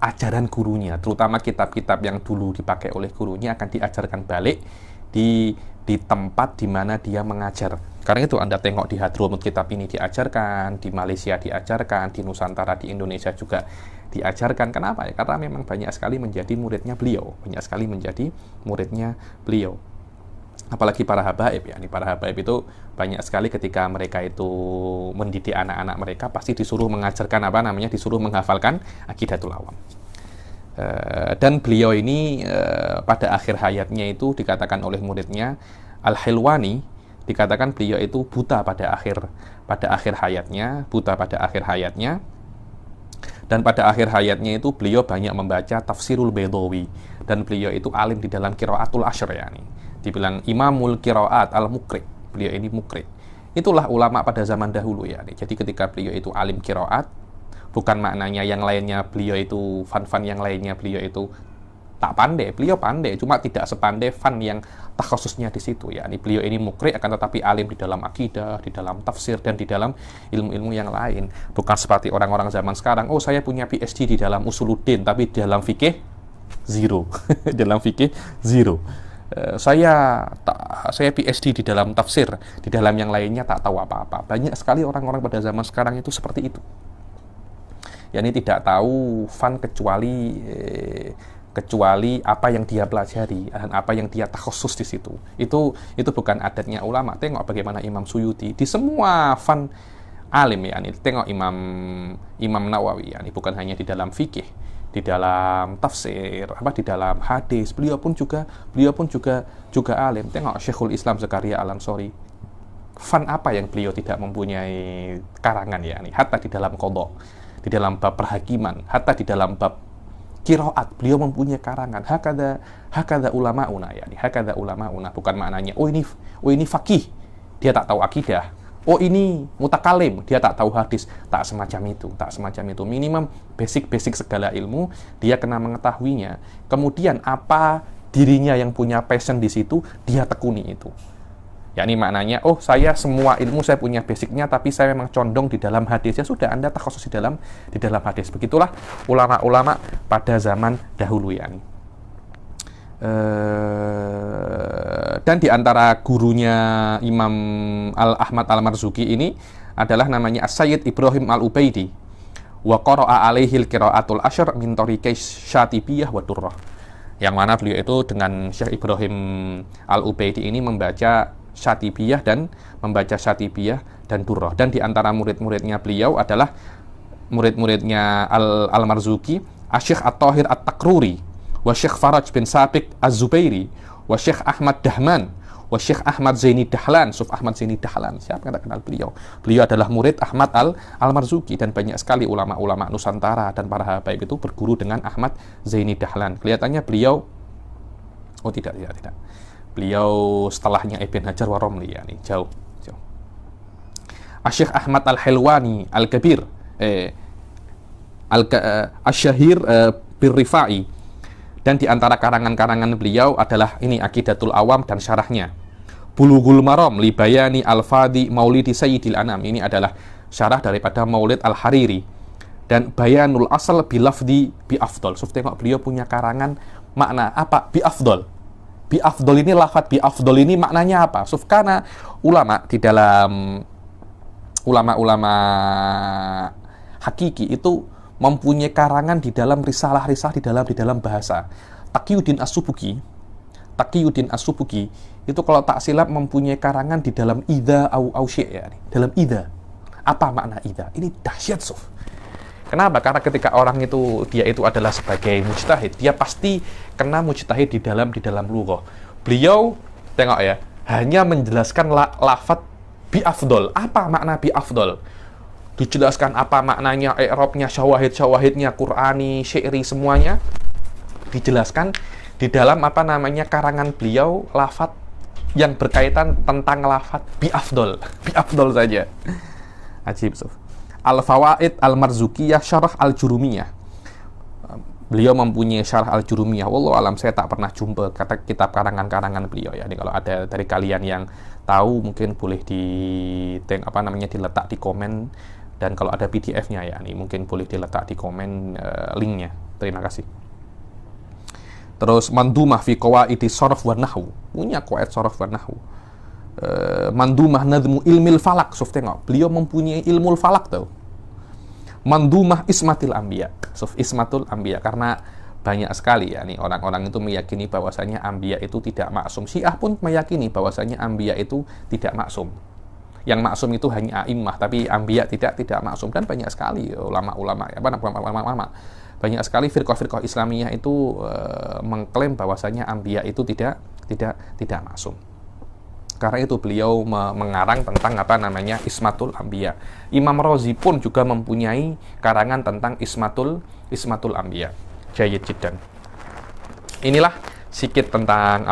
ajaran gurunya, terutama kitab-kitab yang dulu dipakai oleh gurunya akan diajarkan balik di tempat di mana dia mengajar. Karena itu Anda tengok di Hadramut kitab ini diajarkan, di Malaysia diajarkan, di Nusantara, di Indonesia juga diajarkan. Kenapa ya? Karena memang banyak sekali menjadi muridnya beliau. apalagi para habaib ya. Ini para habaib itu banyak sekali ketika mereka itu mendidik anak-anak mereka pasti disuruh mengajarkan disuruh menghafalkan Aqidatul Awam. Dan beliau ini pada akhir hayatnya itu dikatakan oleh muridnya Al-Hilwani, dikatakan beliau itu buta pada akhir hayatnya, dan pada akhir hayatnya itu beliau banyak membaca Tafsirul Baydawi, dan beliau itu alim di dalam Qiraatul Ashr ya, nih dibilang Imamul Qiraat al-Muqri, beliau ini mukri. Itulah ulama pada zaman dahulu ya nih. Jadi ketika beliau itu alim qiraat, bukan maknanya yang lainnya beliau itu fan yang lainnya beliau itu tak pandai, beliau pandai, cuma tidak sepandai fan yang takhasusnya di situ ya. Ini beliau ini mukri akan tetapi alim di dalam akidah, di dalam tafsir, dan di dalam ilmu-ilmu yang lain. Bukan seperti orang-orang zaman sekarang, oh saya punya PhD di dalam usuluddin, tapi di dalam fikih zero. Dalam fikih zero. Saya PhD di dalam tafsir, di dalam yang lainnya tak tahu apa-apa. Banyak sekali orang-orang pada zaman sekarang itu seperti itu. Yani tidak tahu fan kecuali apa yang dia pelajari dan apa yang dia takhusus di situ. Itu bukan adatnya ulama. Tengok bagaimana Imam Suyuti di semua fan alim ya. Tengok Imam Nawawi ya. Bukan hanya di dalam fikih, di dalam tafsir, di dalam hadis. Beliau pun juga alim. Tengok Syekhul Islam Zakaria Al-Ansori. Fan apa yang beliau tidak mempunyai karangan ya. Hatta di dalam qadha, di dalam bab perhakiman, hatta di dalam bab qiraat beliau mempunyai karangan. Hakadha ulamauna ya, hakadha ulamauna, bukan maknanya oh ini faqih, dia tak tahu akidah. Oh ini mutakalim, dia tak tahu hadis. Tak semacam itu. Minimum basic segala ilmu dia kena mengetahuinya. Kemudian apa dirinya yang punya passion di situ, dia tekuni itu. Yakni maknanya, oh saya semua ilmu saya punya basicnya, tapi saya memang condong di dalam hadis. Ya sudah, Anda takhusus di dalam hadis. Begitulah ulama-ulama pada zaman dahulu ya. Dan di antara gurunya Imam Ahmad Al-Marzuki ini adalah namanya As-Sayyid Ibrahim Al-Ubaidi. Wa qara'a alaihi al-qira'atul ashr min tariqai Syatibiyah wa Durrah. Yang mana beliau itu dengan Syekh Ibrahim Al-Ubaidi ini membaca Syatibiyah dan Durrah. Dan di antara murid-muridnya beliau adalah murid-muridnya Al-Marzuki, Asy-Syaikh At-Thahir At-Takruri, wa Syekh Faraj bin Sabiq Az-Zubairi, wa Syekh Ahmad Dahman, wa Syekh Ahmad Zaini Dahlan, Suf Ahmad Zaini Dahlan. Siapa yang tak kenal beliau? Beliau adalah murid Ahmad Al-Marzuki, dan banyak sekali ulama-ulama Nusantara dan para habaib itu berguru dengan Ahmad Zaini Dahlan. Kelihatannya beliau tidak. Beliau setelahnya Ibn Hajar wa Romli ya, nih jauh. Asy-Syaikh Ahmad Al-Hilwani Al-Kabir, Asy-Syahir Bir-Rifai. Dan di antara karangan-karangan beliau adalah ini Aqidatul Awam dan syarahnya. Bulughul Maram li bayani al-fadhi Maulidi Sayyidil Anam. Ini adalah syarah daripada Maulid Al-Hariri. Dan Bayanul Asal bi lafdi bi afdal. So, tengok beliau punya karangan makna apa? Bi afdal. Bi afdal ini lafaz bi afdal ini maknanya apa? So, karena ulama di dalam ulama-ulama hakiki itu mempunyai karangan di dalam risalah-risalah di dalam bahasa. Taqiyuddin As-Subuki itu kalau tak silap mempunyai karangan di dalam idza au syai' ya. Dalam idza. Apa makna idza? Ini dahsyat, Sof. Kenapa? Karena ketika orang itu dia itu adalah sebagai mujtahid, dia pasti kena mujtahid di dalam lughah. Beliau tengok ya, hanya menjelaskan lafaz bi afdal. Apa makna bi afdal? Dijelaskan apa maknanya, i'rabnya, syawahid-syawahidnya, Qur'ani, syairi, semuanya dijelaskan di dalam karangan beliau, lafaz yang berkaitan tentang lafaz bi afdal saja. Ajib, Sof. Al-Fawaid Al-Marzukiyah Syarah Al-Jurumiyah. Beliau mempunyai Syarah Al-Jurumiyah. Wallahu alam, saya tak pernah jumpa kitab karangan-karangan beliau ya. Ini kalau ada dari kalian yang tahu mungkin boleh diletak di komen, dan kalau ada PDF-nya ya, ini mungkin boleh diletak di komen linknya. Terima kasih. Terus Mandumah fi Qawaidi Sharaf wa Nahwu. Punya qawaid Sharaf wa Nahwu. Mandumah Nadhmu Ilmil Falak. Sof, tengok, beliau mempunyai ilmu falak tau. Mandumah Ismatil Anbiya. Sof, Ismatul Anbiya, karena banyak sekali ya nih orang-orang itu meyakini bahwasanya anbiya itu tidak maksum. Syiah pun meyakini bahwasanya anbiya itu tidak maksum. Yang maksum itu hanya a'immah, tapi anbiya tidak maksum. Dan banyak sekali ulama-ulama banyak sekali firqah-firqah Islamiyah itu mengklaim bahwasanya anbiya itu tidak maksum. Karena itu beliau mengarang tentang ismatul anbiya. Imam Razi pun juga mempunyai karangan tentang ismatul anbiya. Jayyid jiddan. Inilah sedikit tentang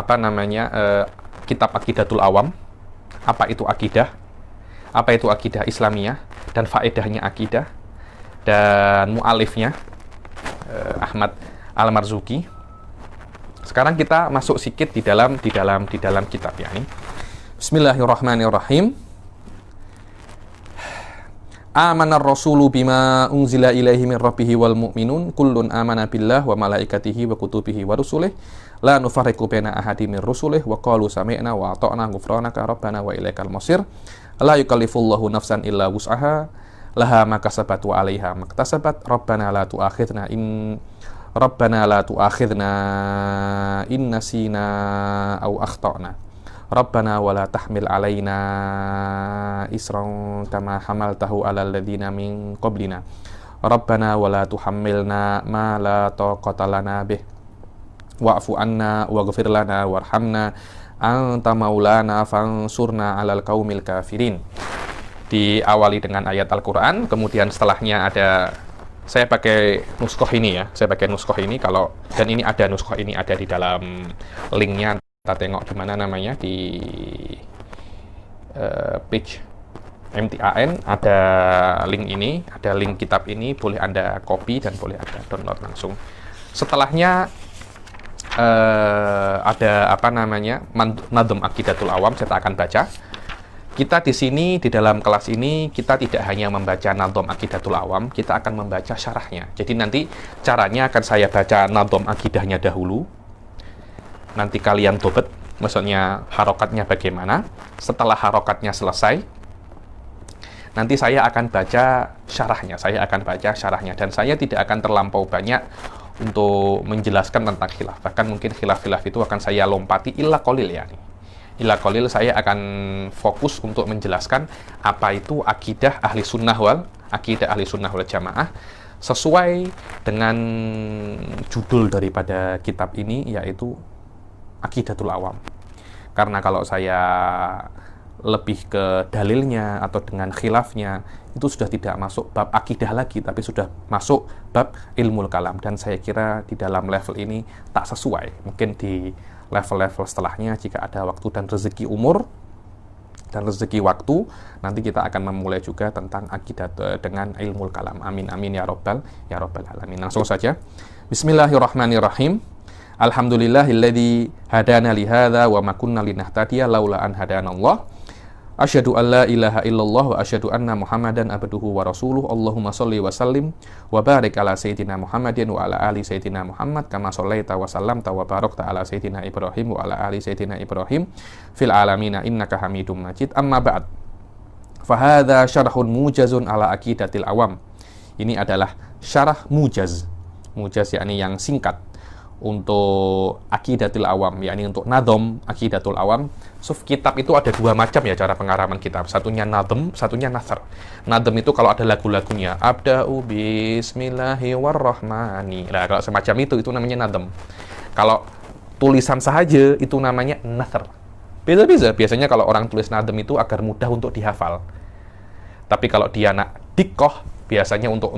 kitab Aqidatul Awam. Apa itu akidah? Apa itu akidah Islamiyah dan faedahnya akidah, dan mu'alifnya Ahmad Al-Marzuki. Sekarang kita masuk sedikit di dalam kitab ya ini. Bismillahirrahmanirrahim. Amanar rasulu bima unzila ilaihi min rabbihi wal mu'minun kullun amana billah wa malaikatihi wa kutubihi wa rusulih la nufarriqu baina ahadin min rusulih wa qalu sami'na wa ata'na ghufranaka rabbana wa ilaikal masir. La yukallifullahu nafsan illa wus'aha laha ma kasabat wa 'alaiha ma iktasabat rabbana la tu'akhidna in nasina aw akhtana rabbana wa la tahmil 'alaina isran kama hamaltahu 'alal ladzina min qablina rabbana wa la tuhammilna ma la taqata lana bih wa'fu 'anna waghfir lana warhamna anta maulana fansurna 'alal qaumil kafirin. Diawali dengan ayat Al-Qur'an, kemudian setelahnya ada, saya pakai nuskoh ini ya, dan ini ada nuskoh ini ada di dalam linknya, kita tengok di mana namanya, di page MTAN ada link ini, ada link kitab ini, boleh Anda copy dan boleh Anda download langsung. Setelahnya ada Nadhm Aqidatul Awam, saya akan baca. Kita di sini di dalam kelas ini kita tidak hanya membaca Nadhm Aqidatul Awam, kita akan membaca syarahnya. Jadi nanti caranya akan saya baca Nadhm Aqidahnya dahulu. Nanti kalian tobat, maksudnya harokatnya bagaimana. Setelah harokatnya selesai, nanti saya akan baca syarahnya. Dan saya tidak akan terlampau banyak untuk menjelaskan tentang khilaf. Bahkan mungkin khilaf-khilaf itu akan saya lompati illa qalil ya. Illa qalil, saya akan fokus untuk menjelaskan apa itu akidah ahli sunnah wal jamaah sesuai dengan judul daripada kitab ini, yaitu Aqidatul Awam. Karena kalau saya lebih ke dalilnya atau dengan khilafnya, itu sudah tidak masuk bab akidah lagi, tapi sudah masuk bab ilmul kalam. Dan saya kira di dalam level ini tak sesuai. Mungkin di level-level setelahnya, jika ada waktu dan rezeki umur dan rezeki waktu, nanti kita akan memulai juga tentang akidah dengan ilmul kalam. Amin amin ya rabbal alamin. Langsung saja. Bismillahirrahmanirrahim. Alhamdulillahilladzi hadana li hadza wa ma kunna linahtadiya laula an hadanallah. Asyhadu an la ilaha illallah wa asyhadu anna Muhammadan abduhu wa rasuluh. Allahumma sholli wa sallim wa barik ala sayyidina Muhammadin wa ala ali sayyidina Muhammad kama shallaita wa sallamta wa barakta ala sayyidina Ibrahim wa ala ali sayyidina Ibrahim fil alamina innaka Hamidum Majid. Amma ba'd. Fa hadza syarhun mujazun ala aqidatil awam. Ini adalah syarah mujaz. Mujaz yakni yang singkat untuk Aqidatul Awam, yakni untuk Nadhm Aqidatul Awam. Kitab itu ada dua macam ya cara pengaraman kitab. Satunya Nadhm, satunya Nathar. Nadhm itu kalau ada lagu-lagunya, Abda'u bismillahirrahmanirrahim. Nah, kalau semacam itu namanya Nadhm. Kalau tulisan saja itu namanya Nathar. Beda-beda. Biasanya kalau orang tulis Nadhm itu agar mudah untuk dihafal. Tapi kalau dia nak dikoh, biasanya untuk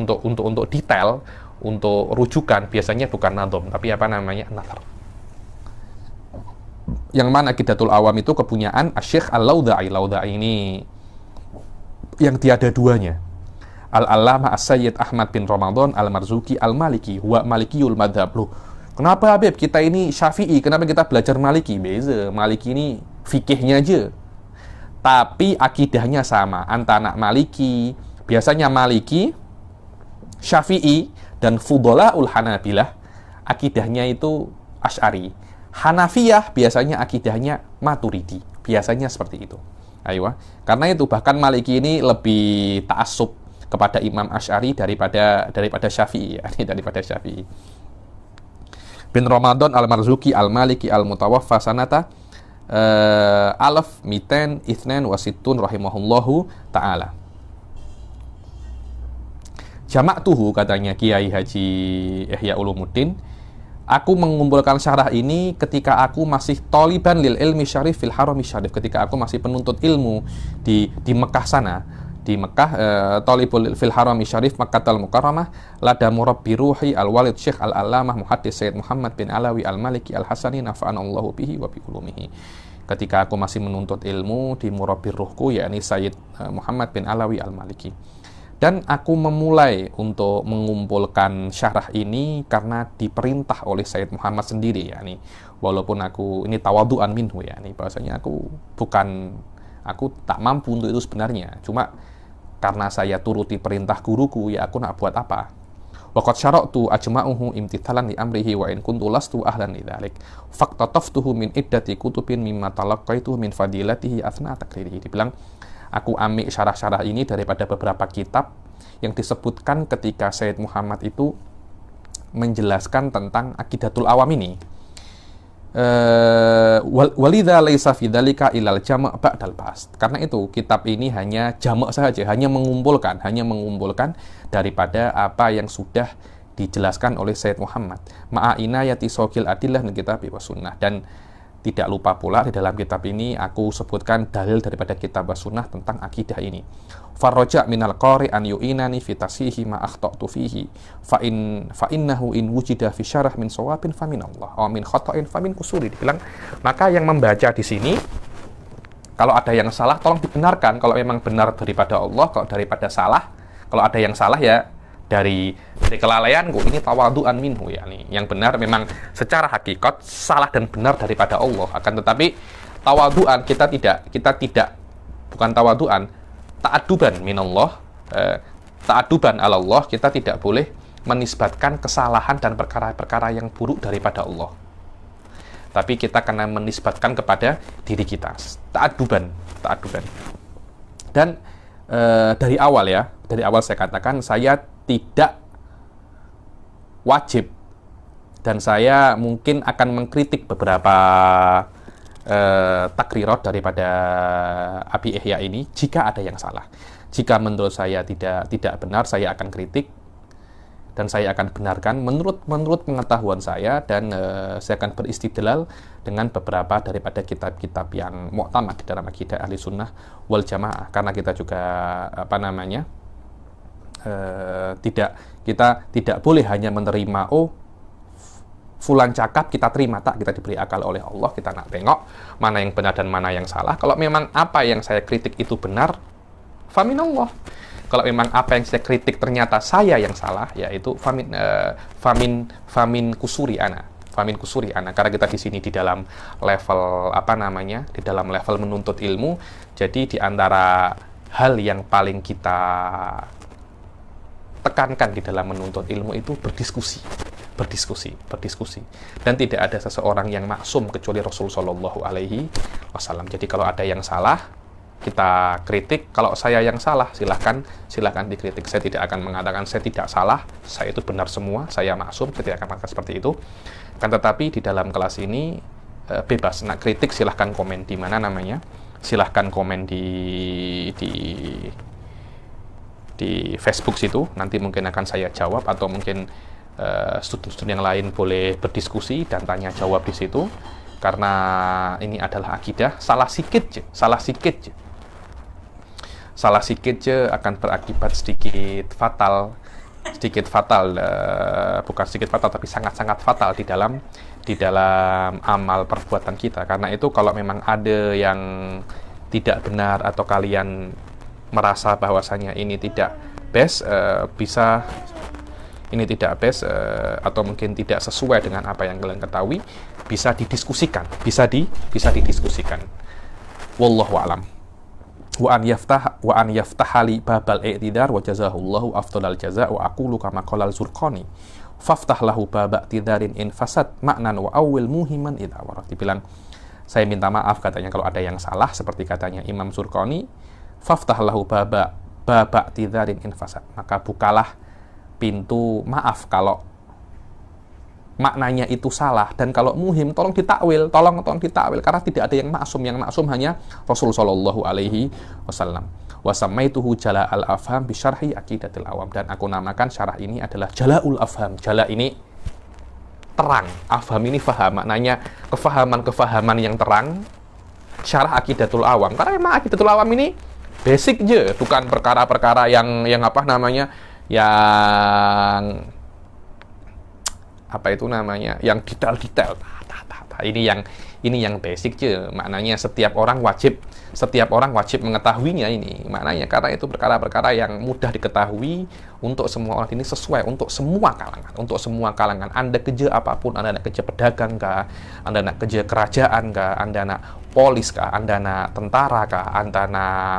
detail, untuk rujukan, biasanya bukan Nadhm, tapi Nathar. Yang mana Aqidatul Awam itu kepunyaan Asy-Syaikh Al-Laudha'i. Laudha'i ini yang tiada duanya. Al-Allamah As-Sayyid Ahmad bin Ramadan Al-Marzuki Al-Maliki, huwa Malikiyul Madhab. Loh, kenapa Habib? Kita ini Syafi'i, kenapa kita belajar Maliki? Beza, Maliki ini fikihnya aja. Tapi akidahnya sama, antara Maliki, biasanya Maliki, Syafi'i, dan Fudola'ul Hanabilah, akidahnya itu Asy'ari. Hanafiyah biasanya akidahnya Maturidi. Biasanya seperti itu. Ayo, karena itu bahkan Maliki ini lebih ta'assub kepada Imam Asy'ari daripada Syafi'i, ya, daripada Syafi'i. bin Ramadan al-Marzuki al-Maliki al-Mutawaffa sanata alaf miten ithnen wasitun rahimahullahu ta'ala. Jama'tuhu, katanya Kiai Haji Ihya Ulumuddin, aku mengumpulkan syarah ini ketika aku masih taliban lil ilmi syarif fil harami syarif, ketika aku masih penuntut ilmu di Mekah sana, di Mekah, talibul fil harami syarif Makkahul Mukarramah, lada murabbi ruhi al-walid Syekh al-Allamah Muhaddis Sayyid Muhammad bin Alawi al-Maliki al-Hasani nafa'anallahu bihi wa bi ulumihi. Ketika aku masih menuntut ilmu di murabbi ruhku, yakni Sayyid Muhammad bin Alawi al-Maliki. Dan aku memulai untuk mengumpulkan syarah ini karena diperintah oleh Sayyid Muhammad sendiri, yakni walaupun aku ini tawadu'an minhu, yakni bahwasanya aku tak mampu untuk itu sebenarnya, cuma karena saya turuti perintah guruku, ya aku nak buat apa. Waqad syara'tu ajma'uhu imtithalan li amrihi wa in kuntu lastu ahlan lidzalik faqtataftuhu min iddati kutubin mimma talaqqaitu min fadilatihi athna takririhi. Dibilang aku ambil syarah-syarah ini daripada beberapa kitab yang disebutkan ketika Sayyid Muhammad itu menjelaskan tentang Aqidatul Awam ini. Walidha laisa fi dzalika ilal jama' ba'dal ba'ats. Karena itu kitab ini hanya jamak saja, hanya mengumpulkan daripada apa yang sudah dijelaskan oleh Sayyid Muhammad. Ma'a inayati sawqil adillah min kitab wa sunnah. Dan tidak lupa pula di dalam kitab ini aku sebutkan dalil daripada kitab wa sunnah tentang akidah ini. Farroja minal qari an yu'inani fi tasihi ma akhta'tu fihi fa innahu in wujida fi syarah min shawabin fa min Allah aw min khata'in fa min kusuri. Dibilang, maka yang membaca di sini kalau ada yang salah tolong dibenarkan, kalau memang benar daripada Allah, kalau daripada salah, kalau ada yang salah ya dari kelalaianku, ini tawadu'an minhu, yakni yang benar memang secara hakikat salah dan benar daripada Allah. Akan tetapi tawadu'an kita tidak bukan tawadu'an, ta'aduban minallah, ta'aduban ala Allah, kita tidak boleh menisbatkan kesalahan dan perkara-perkara yang buruk daripada Allah, tapi kita kena menisbatkan kepada diri kita, ta'aduban. Dan dari awal saya katakan saya tidak wajib dan saya mungkin akan mengkritik beberapa takrirat daripada Abi Ihya ini jika ada yang salah. Jika menurut saya tidak benar, saya akan kritik dan saya akan benarkan menurut pengetahuan saya, dan saya akan beristidlal dengan beberapa daripada kitab-kitab yang mu'tamad di dalam akidah ahli sunnah wal jamaah. Karena kita juga kita tidak boleh hanya menerima fulan cakap kita terima, tak, kita diberi akal oleh Allah, kita nak tengok mana yang benar dan mana yang salah. Kalau memang apa yang saya kritik itu benar, faminallah. Kalau memang apa yang saya kritik ternyata saya yang salah, yaitu famin kusuri ana. Karena kita di sini di dalam level di dalam level menuntut ilmu. Jadi di antara hal yang paling kita tekankan di dalam menuntut ilmu itu berdiskusi. Dan tidak ada seseorang yang maksum kecuali Rasul Shallallahu Alaihi Wasallam. Jadi kalau ada yang salah, kita kritik. Kalau saya yang salah, silahkan dikritik. Saya tidak akan mengatakan saya tidak salah, saya itu benar semua, saya maksum. Saya tidak akan mengatakan seperti itu. Kan tetapi di dalam kelas ini bebas. Nak kritik silahkan komen di mana namanya. Silahkan komen di Facebook situ, nanti mungkin akan saya jawab, atau mungkin student-student yang lain boleh berdiskusi dan tanya jawab di situ, karena ini adalah akidah. Salah sikit je akan berakibat sedikit fatal, bukan sedikit fatal tapi sangat-sangat fatal di dalam amal perbuatan kita. Karena itu kalau memang ada yang tidak benar atau kalian merasa bahwasanya ini tidak best, atau mungkin tidak sesuai dengan apa yang kalian ketahui, bisa didiskusikan. Wallahu a'lam. Wa an yaftahali babal i'tidar wa jazahullahu afdalal jaza wa aqulu kama qala al-Zurqani faftah lahu baba i'tidarin in fasad ma'nan wa awwil muhiman idza warad. Dibilang, saya minta maaf katanya kalau ada yang salah, seperti katanya Imam Zurqani, faftah lahu baba i'tidarin in fasad, maka bukalah pintu maaf kalau maknanya itu salah, dan kalau muhim tolong ditakwil, tolong ditakwil, karena tidak ada yang maksum hanya Rasul Shallallahu Alaihi Wasallam. Wasamaituhu jala al afham bisyarhi aqidatil awam, dan aku namakan syarah ini adalah jalaul afham. Jala ini terang, afham ini faham, maknanya kefahaman yang terang, syarah aqidatul awam, karena memang aqidatul awam ini basic je, bukan perkara-perkara yang apa namanya, yang apa itu namanya, yang detail-detail. Ini yang basic je, maknanya setiap orang wajib mengetahuinya ini, maknanya karena itu perkara-perkara yang mudah diketahui untuk semua orang, ini sesuai untuk semua kalangan. Anda kerja apapun, Anda nak kerja pedagang kah, Anda nak kerja kerajaan kah, Anda nak polis kah, Anda nak tentara kah, Anda nak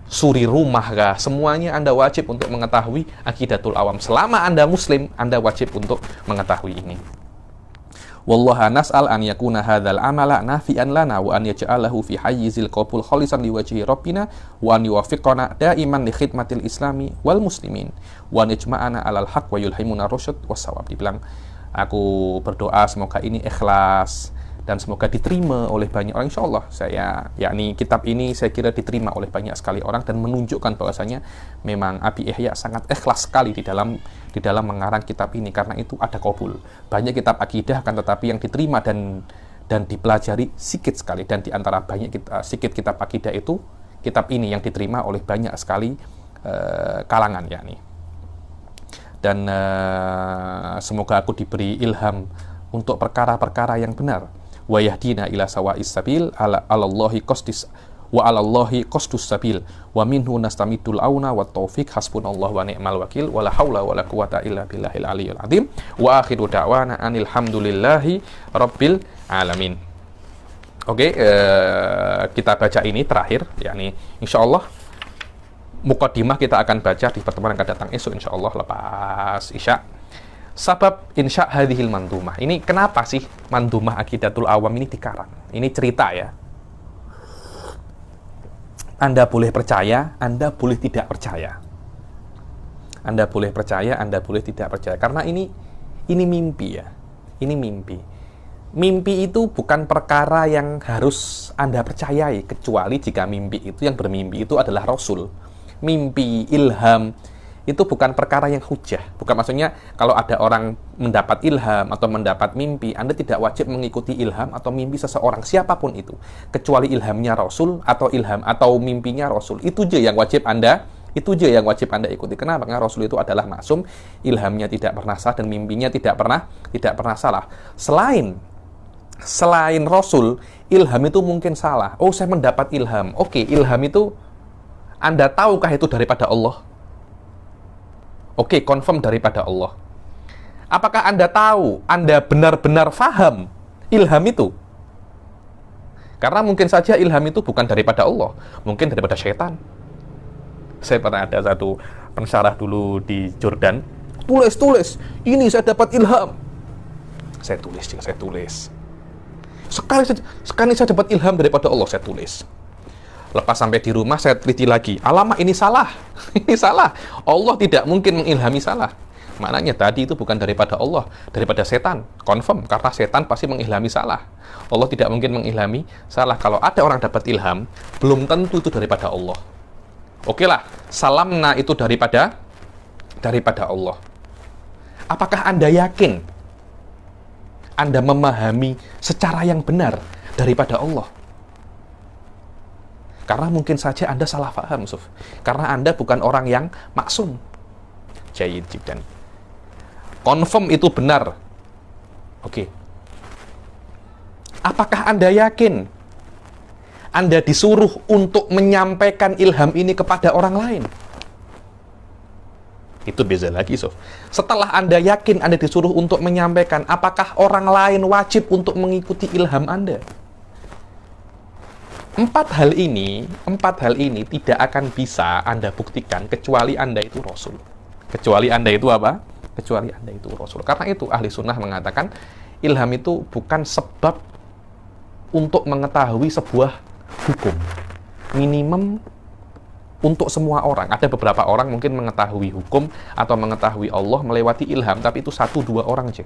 suri rumah kah, semuanya Anda wajib untuk mengetahui aqidatul awam. Selama Anda muslim, Anda wajib untuk mengetahui ini. Wallaha nas'al an yakuna hadzal amala nafi'an lana wa an yaj'alahu fi hayyizil qabul khalisan liwajhi rabbina wa an yuwaffiqana daiman li khidmatil islami wal muslimin wa an yajma'ana 'alal haqq wa yulhimuna rusyd was-shawab. Dibilang, aku berdoa semoga ini ikhlas dan semoga diterima oleh banyak orang, insyaallah. Yakni kitab ini saya kira diterima oleh banyak sekali orang dan menunjukkan bahwasanya memang Abi Ihya sangat ikhlas sekali di dalam mengarang kitab ini, karena itu ada qabul. Banyak kitab akidah kan, tetapi yang diterima dan dipelajari sedikit sekali, dan di antara sedikit kitab akidah itu kitab ini yang diterima oleh banyak sekali kalangan yakni. Dan semoga aku diberi ilham untuk perkara-perkara yang benar. Wa yahdina ila sawa'is sabil alallahi qasdus sabil wa minhu nastamidul auna wat taufiq hasbunallahu wa ni'mal wakil wala haula wala quwata illa billahil aliyyil azim wa akhiru da'wana anil hamdulillahi rabbil alamin. Oke, kita baca ini terakhir, yakni insyaallah muqaddimah kita akan baca di pertemuan yang akan datang esok insyaallah lepas Isya. Sabab insya hadhil mandumah. Ini kenapa sih mandumah aqidatul awam ini dikarang? Ini cerita ya. Anda boleh percaya, Anda boleh tidak percaya. Anda boleh percaya, Anda boleh tidak percaya. Karena ini mimpi ya. Ini mimpi. Mimpi itu bukan perkara yang harus Anda percayai, kecuali jika mimpi itu, yang bermimpi itu adalah Rasul. Mimpi, ilham, itu bukan perkara yang hujah. Bukan maksudnya kalau ada orang mendapat ilham atau mendapat mimpi, Anda tidak wajib mengikuti ilham atau mimpi seseorang, siapapun itu, kecuali ilhamnya Rasul atau mimpinya Rasul. Itu aja yang wajib Anda ikuti. Kenapa? Karena Rasul itu adalah maksum, ilhamnya tidak pernah salah dan mimpinya tidak pernah salah. Selain Rasul, ilham itu mungkin salah. Oh, saya mendapat ilham. Oke, ilham itu Anda tahukah itu daripada Allah? Oke, confirm daripada Allah. Apakah Anda tahu, Anda benar-benar faham ilham itu? Karena mungkin saja ilham itu bukan daripada Allah, mungkin daripada syaitan. Saya pernah ada satu pensyarah dulu di Jordan, tulis, ini saya dapat ilham. Saya tulis. Sekali saya dapat ilham daripada Allah, saya tulis. Lepas sampai di rumah saya teliti lagi. Alamak, ini salah. Ini salah. Allah tidak mungkin mengilhami salah. Maknanya tadi itu bukan daripada Allah, daripada setan. Confirm, karena setan pasti mengilhami salah. Allah tidak mungkin mengilhami salah. Kalau ada orang dapat ilham, belum tentu itu daripada Allah. Oke lah, salamna itu daripada Allah. Apakah Anda yakin Anda memahami secara yang benar daripada Allah? Karena mungkin saja Anda salah paham, Suf. Karena Anda bukan orang yang maksum. Jayyid jiddan. Confirm itu benar. Oke. Apakah Anda yakin Anda disuruh untuk menyampaikan ilham ini kepada orang lain? Itu beza lagi, Suf. Setelah Anda yakin Anda disuruh untuk menyampaikan, apakah orang lain wajib untuk mengikuti ilham Anda? Empat hal ini tidak akan bisa Anda buktikan kecuali Anda itu Rasul. Kecuali Anda itu apa? Kecuali Anda itu Rasul. Karena itu ahli sunnah mengatakan ilham itu bukan sebab untuk mengetahui sebuah hukum. untuk semua orang. Ada beberapa orang mungkin mengetahui hukum atau mengetahui Allah melewati ilham, tapi itu 1-2 orang aja.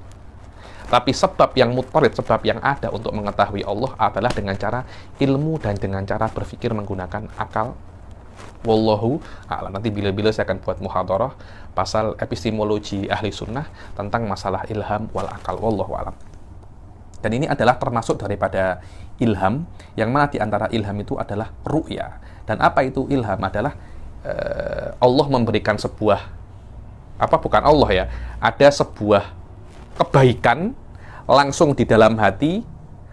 Tapi sebab yang mutarid, sebab yang ada untuk mengetahui Allah adalah dengan cara ilmu dan dengan cara berpikir menggunakan akal. Wallahu a'lam. Nanti bila-bila saya akan buat muhadarah pasal epistemologi ahli sunnah tentang masalah ilham wal akal. Wallahu a'lam. Dan ini adalah termasuk daripada ilham, yang mana di antara ilham itu adalah ru'ya. Dan apa itu ilham? Adalah Allah memberikan sebuah, bukan Allah ya, ada sebuah kebaikan langsung di dalam hati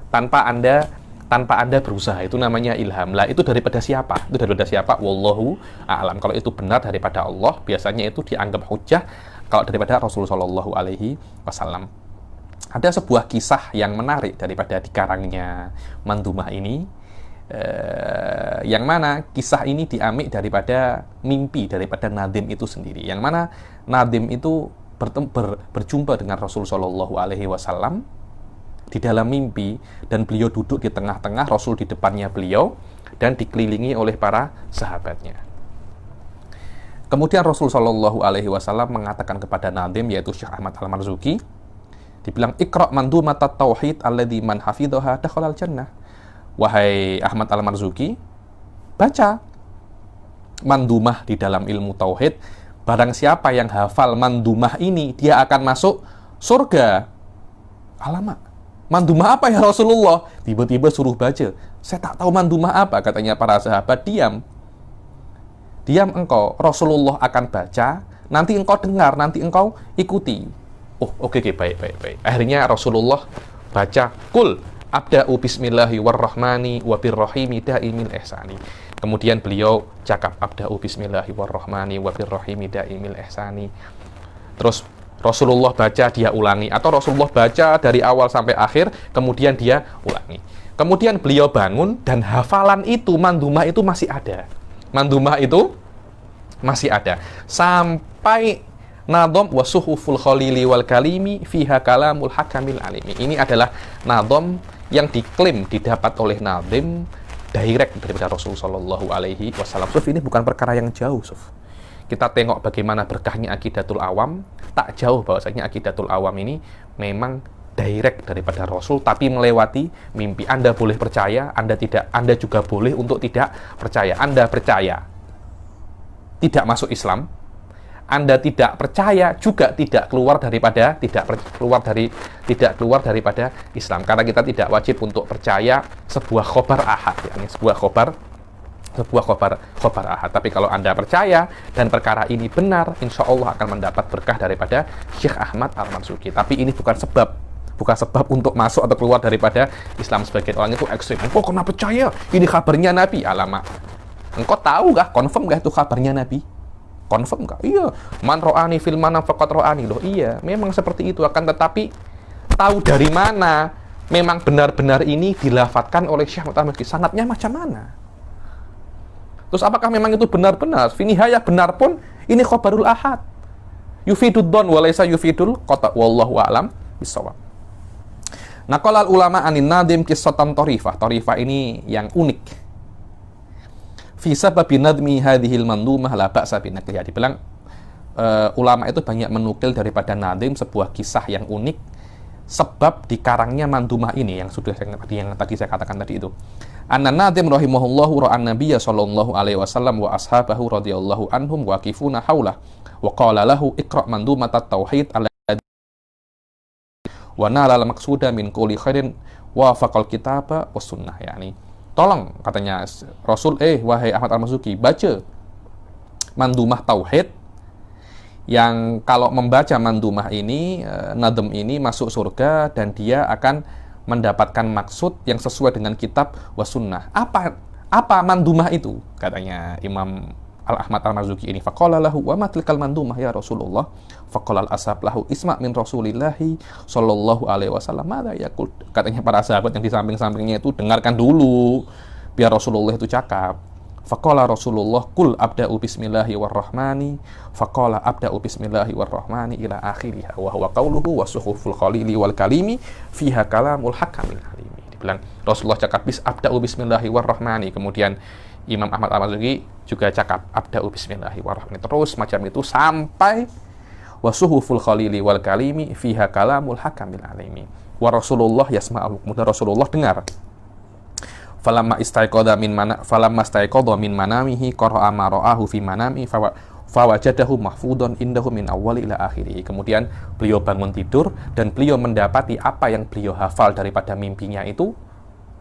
tanpa Anda berusaha. Itu namanya ilham. Lah itu daripada siapa? Itu daripada siapa? Wallahu a'lam. Kalau itu benar daripada Allah, biasanya itu dianggap hujjah. Kalau daripada Rasulullah Shallallahu Alaihi Wasallam. Ada sebuah kisah yang menarik daripada dikarangnya Mandumah ini, yang mana kisah ini diambil daripada mimpi daripada Nadim itu sendiri. Yang mana Nadim itu berjumpa dengan Rasul Shallallahu Alaihi Wasallam di dalam mimpi, dan beliau duduk di tengah-tengah, Rasul di depannya beliau, dan dikelilingi oleh para sahabatnya. Kemudian Rasul Shallallahu Alaihi Wasallam mengatakan kepada Nadim, yaitu Syekh Ahmad Al-Marzuki, dibilang, Iqra' mandumatat tauhid alladzi man hafidhaha dakhalal jannah. Wahai Ahmad Al-Marzuki, baca mandumah di dalam ilmu tauhid. Barang siapa yang hafal mandumah ini, dia akan masuk surga. Alamak, mandumah apa ya Rasulullah? Tiba-tiba suruh baca. Saya tak tahu mandumah apa, katanya para sahabat. Diam engkau, Rasulullah akan baca, nanti engkau dengar, nanti engkau ikuti. Oh, oke, baik. Akhirnya Rasulullah baca, Qul abda'u bismillahi warrahmani wabirrahimi da'imil ihsani. Kemudian beliau cakap, abda'u bismillahi warrahmani wabirrahimi da'imil ihsani. Terus Rasulullah baca, dia ulangi. Atau Rasulullah baca dari awal sampai akhir, kemudian dia ulangi. Kemudian beliau bangun, dan hafalan itu, mandumah itu masih ada. Mandumah itu masih ada. Sampai nadhom wa suhuful khalili wal kalimi fiha kalamul hakamil alimi. Ini adalah nadhom yang diklaim didapat oleh Nadim direct daripada Rasulullah Shallallahu Alaihi Wasallam. Ini bukan perkara yang jauh, Suf. Kita tengok bagaimana berkahnya Aqidatul Awam, tak jauh bahwasanya Aqidatul Awam ini memang direct daripada Rasul, tapi melewati mimpi. Anda boleh percaya, Anda tidak. Anda juga boleh untuk tidak percaya. Anda percaya, tidak masuk Islam. Anda tidak percaya juga tidak keluar daripada Islam, karena kita tidak wajib untuk percaya sebuah khobar ahad, yakni sebuah khobar ahad. Tapi kalau Anda percaya dan perkara ini benar, insya Allah akan mendapat berkah daripada Syekh Ahmad Al-Marzuki. Tapi ini bukan sebab untuk masuk atau keluar daripada Islam. Sebagian orang itu ekstrim. Engkau kena percaya ini kabarnya Nabi. Alamak, engkau tahu gak, confirm gak itu kabarnya Nabi? Confirm nggak? Iya. Man ro'ani fil manam faqad ro'ani. Loh iya, memang seperti itu. Akan tetapi, tahu dari mana memang benar-benar ini dilafatkan oleh Syekh Ahmad Al-Marzuki? Sanadnya macam mana? Terus apakah memang itu benar-benar? Finihaya benar pun, ini khobarul ahad. Yufidud don walaysa yufidul qata. Wallahu a'lam bissawab. Naqalal ulama anin nadim qissatan tarifah. Tarifah ini yang unik. Fi sababi nadmi hadhil mandumah la ba'sa bi naqliha. Dibilang ulama itu banyak menukil daripada Nadim sebuah kisah yang unik sebab dikarangnya mandumah ini yang tadi saya katakan tadi itu. Anna Nadim rahimahullahu ra'an nabiyya sallallahu alaihi wasallam wa ashabahu radhiyallahu anhum waqifuna haulah wa qala lahu iqra' mandumatat tauhid alladhi wa nala al-maqsuda min kulli khairin wa faqal kitaba was sunnah. Yani tolong, katanya Rasul, wahai Ahmad Al-Marzuki, baca mandumah tauhid, yang kalau membaca mandumah ini, nadem ini masuk surga, dan dia akan mendapatkan maksud yang sesuai dengan kitab wa sunnah. Apa mandumah itu? Katanya Imam Ahmad Al-Marzuki ini. Faqala lahu wa ma tilkal mandumah ya Rasulullah? Faqala al-ashab lahu isma' min Rasulillahi sallallahu alaihi wasallam. Mada yaqul? Katanya para sahabat yang di samping-sampingnya itu, dengarkan dulu biar Rasulullah itu cakap. Faqala Rasulullah qul abda'u bismillahi warrahmani. Faqala abda'u bismillahi warrahmani ila akhiriha wa huwa qauluhu wa suhuful khalili wal kalimi fiha kalamul hakamil alimi. Dibilang Rasulullah cakap abda'u bismillahirrahmanirrahim. Kemudian Imam Ahmad Al-Mazhari juga cakap abda'u bismillahirrahmanirrahim. Terus macam itu sampai wasuhuful khalili wal kalimi fiha kalamul hakamil alimi. Wa Rasulullah yasma'u. Kemudian Rasulullah dengar. Falamma istaiqadha min manamihi qara'a ma ra'ahu fi manami fawajadahu mahfudun indahu min awwali ila akhiri. Kemudian beliau bangun tidur dan beliau mendapati apa yang beliau hafal daripada mimpinya itu,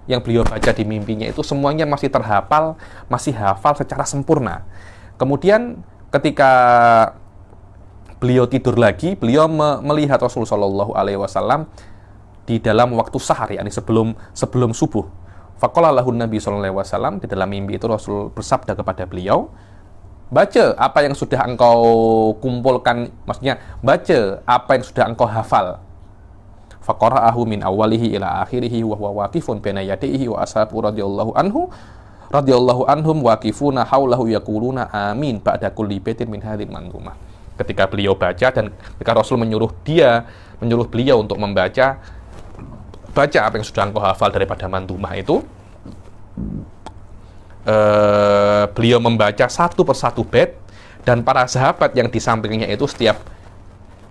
yang beliau baca di mimpinya itu semuanya masih terhafal, masih hafal secara sempurna. Kemudian ketika beliau tidur lagi, beliau melihat Rasulullah Shallallahu Alaihi Wasallam di dalam waktu sahar, yakni sebelum subuh. Faqala lahu Nabi Shallallahu Alaihi Wasallam, di dalam mimpi itu Rasul bersabda kepada beliau, baca apa yang sudah engkau kumpulkan, maksudnya baca apa yang sudah engkau hafal. Faqara'ahu min awwalihi ila akhirihi wa huwa waqifun baina yadayhi wa ashabu radhiyallahu anhum waqifuna haulahu yaquluna amin ba'da kulli baitin min hadhil mandumah. Ketika beliau baca dan ketika Rasul menyuruh beliau untuk baca apa yang sudah engkau hafal daripada mandumah itu, beliau membaca satu persatu bait, dan para sahabat yang di sampingnya itu setiap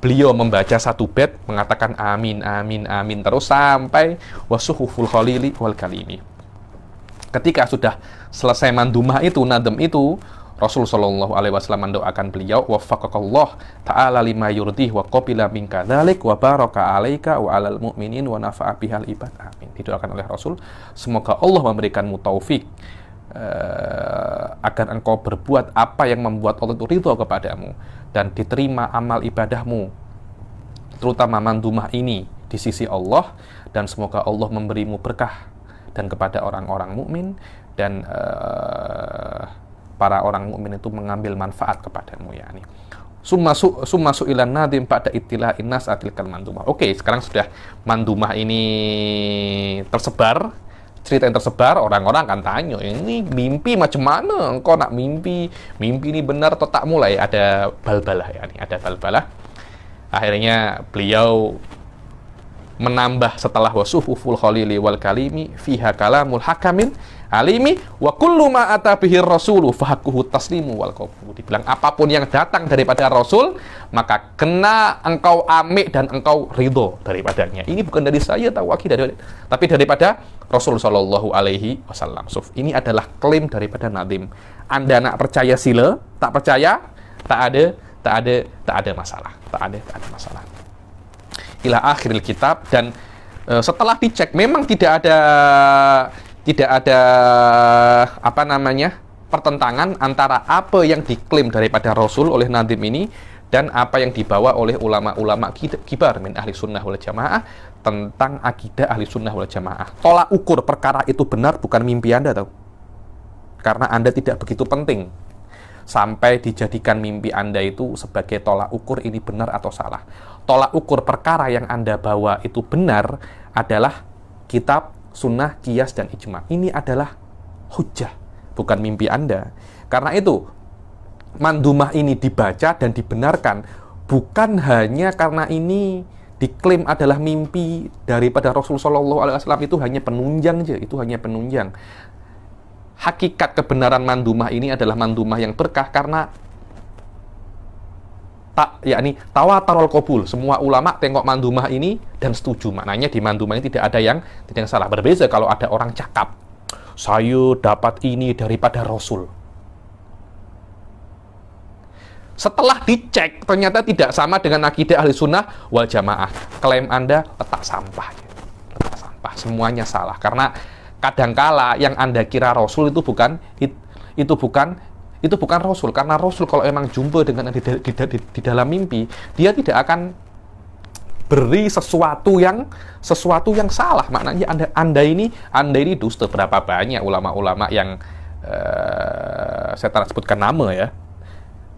beliau membaca satu bait mengatakan amin amin amin terus sampai wasuhuful khalili wal kalimi. Ketika sudah selesai mandumah itu, nadem itu, Rasul Shallallahu Alaihi Wasallam mendoakan beliau, waffaqakallah ta'ala lima yurdih wa qabila minka dzalik wa baraka alaika wa alal mu'minin wa nafa'a bihal ibad. Amin. Didoakan oleh Rasul, semoga Allah memberikanmu taufik agar engkau berbuat apa yang membuat Allah itu ridho kepadamu dan diterima amal ibadahmu, terutama mandumah ini di sisi Allah, dan semoga Allah memberimu berkah dan kepada orang-orang mukmin, dan para orang mukmin itu mengambil manfaat kepadamu, yakni summa su'ilan nadim pada ittila'in nas atilkal mandumah. Oke, sekarang sudah mandumah ini tersebar, cerita yang tersebar, orang-orang akan tanya, ini mimpi macam mana? Engkau nak mimpi ini benar atau tak? Mulai ada balbalah, yakni ada balbalah. Akhirnya beliau menambah setelah wasuhuful khalili wal kalimi fiha kalamul hakamin alimi wa kullu ma atabihi rasulu fahakuhu taslimu wal qabul. Dibilang apapun yang datang daripada Rasul maka kena engkau amik dan engkau ridho daripadanya. Ini bukan dari saya tapi daripada Rasul Shallallahu Alaihi Wasallam. So, ini adalah klaim daripada Nadim. Anda nak percaya sila, tak percaya tak ada masalah, tak ada masalah. Ila akhiril kitab. Dan setelah dicek memang tidak ada pertentangan antara apa yang diklaim daripada Rasul oleh Nadim ini dan apa yang dibawa oleh ulama-ulama kibar min ahli sunnah wal jamaah tentang akidah ahli sunnah wal jamaah. Tolak ukur perkara itu benar bukan mimpi Anda, tahu? Karena Anda tidak begitu penting sampai dijadikan mimpi Anda itu sebagai tolak ukur ini benar atau salah. Tolak ukur perkara yang Anda bawa itu benar adalah kitab, sunnah, qiyas, dan ijma. Ini adalah hujjah, bukan mimpi Anda. Karena itu, mandumah ini dibaca dan dibenarkan bukan hanya karena ini diklaim adalah mimpi daripada Rasulullah SAW, itu hanya penunjang aja, itu hanya penunjang. Hakikat kebenaran mandumah ini adalah mandumah yang berkah karena yakni tawatarul qabul. Semua ulama tengok mandumah ini dan setuju. Maknanya di mandumah ini tidak ada yang salah. Berbeda kalau ada orang cakap, saya dapat ini daripada Rasul. Setelah dicek ternyata tidak sama dengan akidah ahli sunnah wal jamaah. Klaim Anda letak sampah. Letak sampah. Semuanya salah. Karena kadangkala yang Anda kira Rasul itu bukan Rasul. Karena Rasul kalau emang jumpa dengan di dalam mimpi, dia tidak akan beri sesuatu yang salah. Maknanya Anda ini dusta. Berapa banyak ulama-ulama yang saya tak sebutkan nama ya.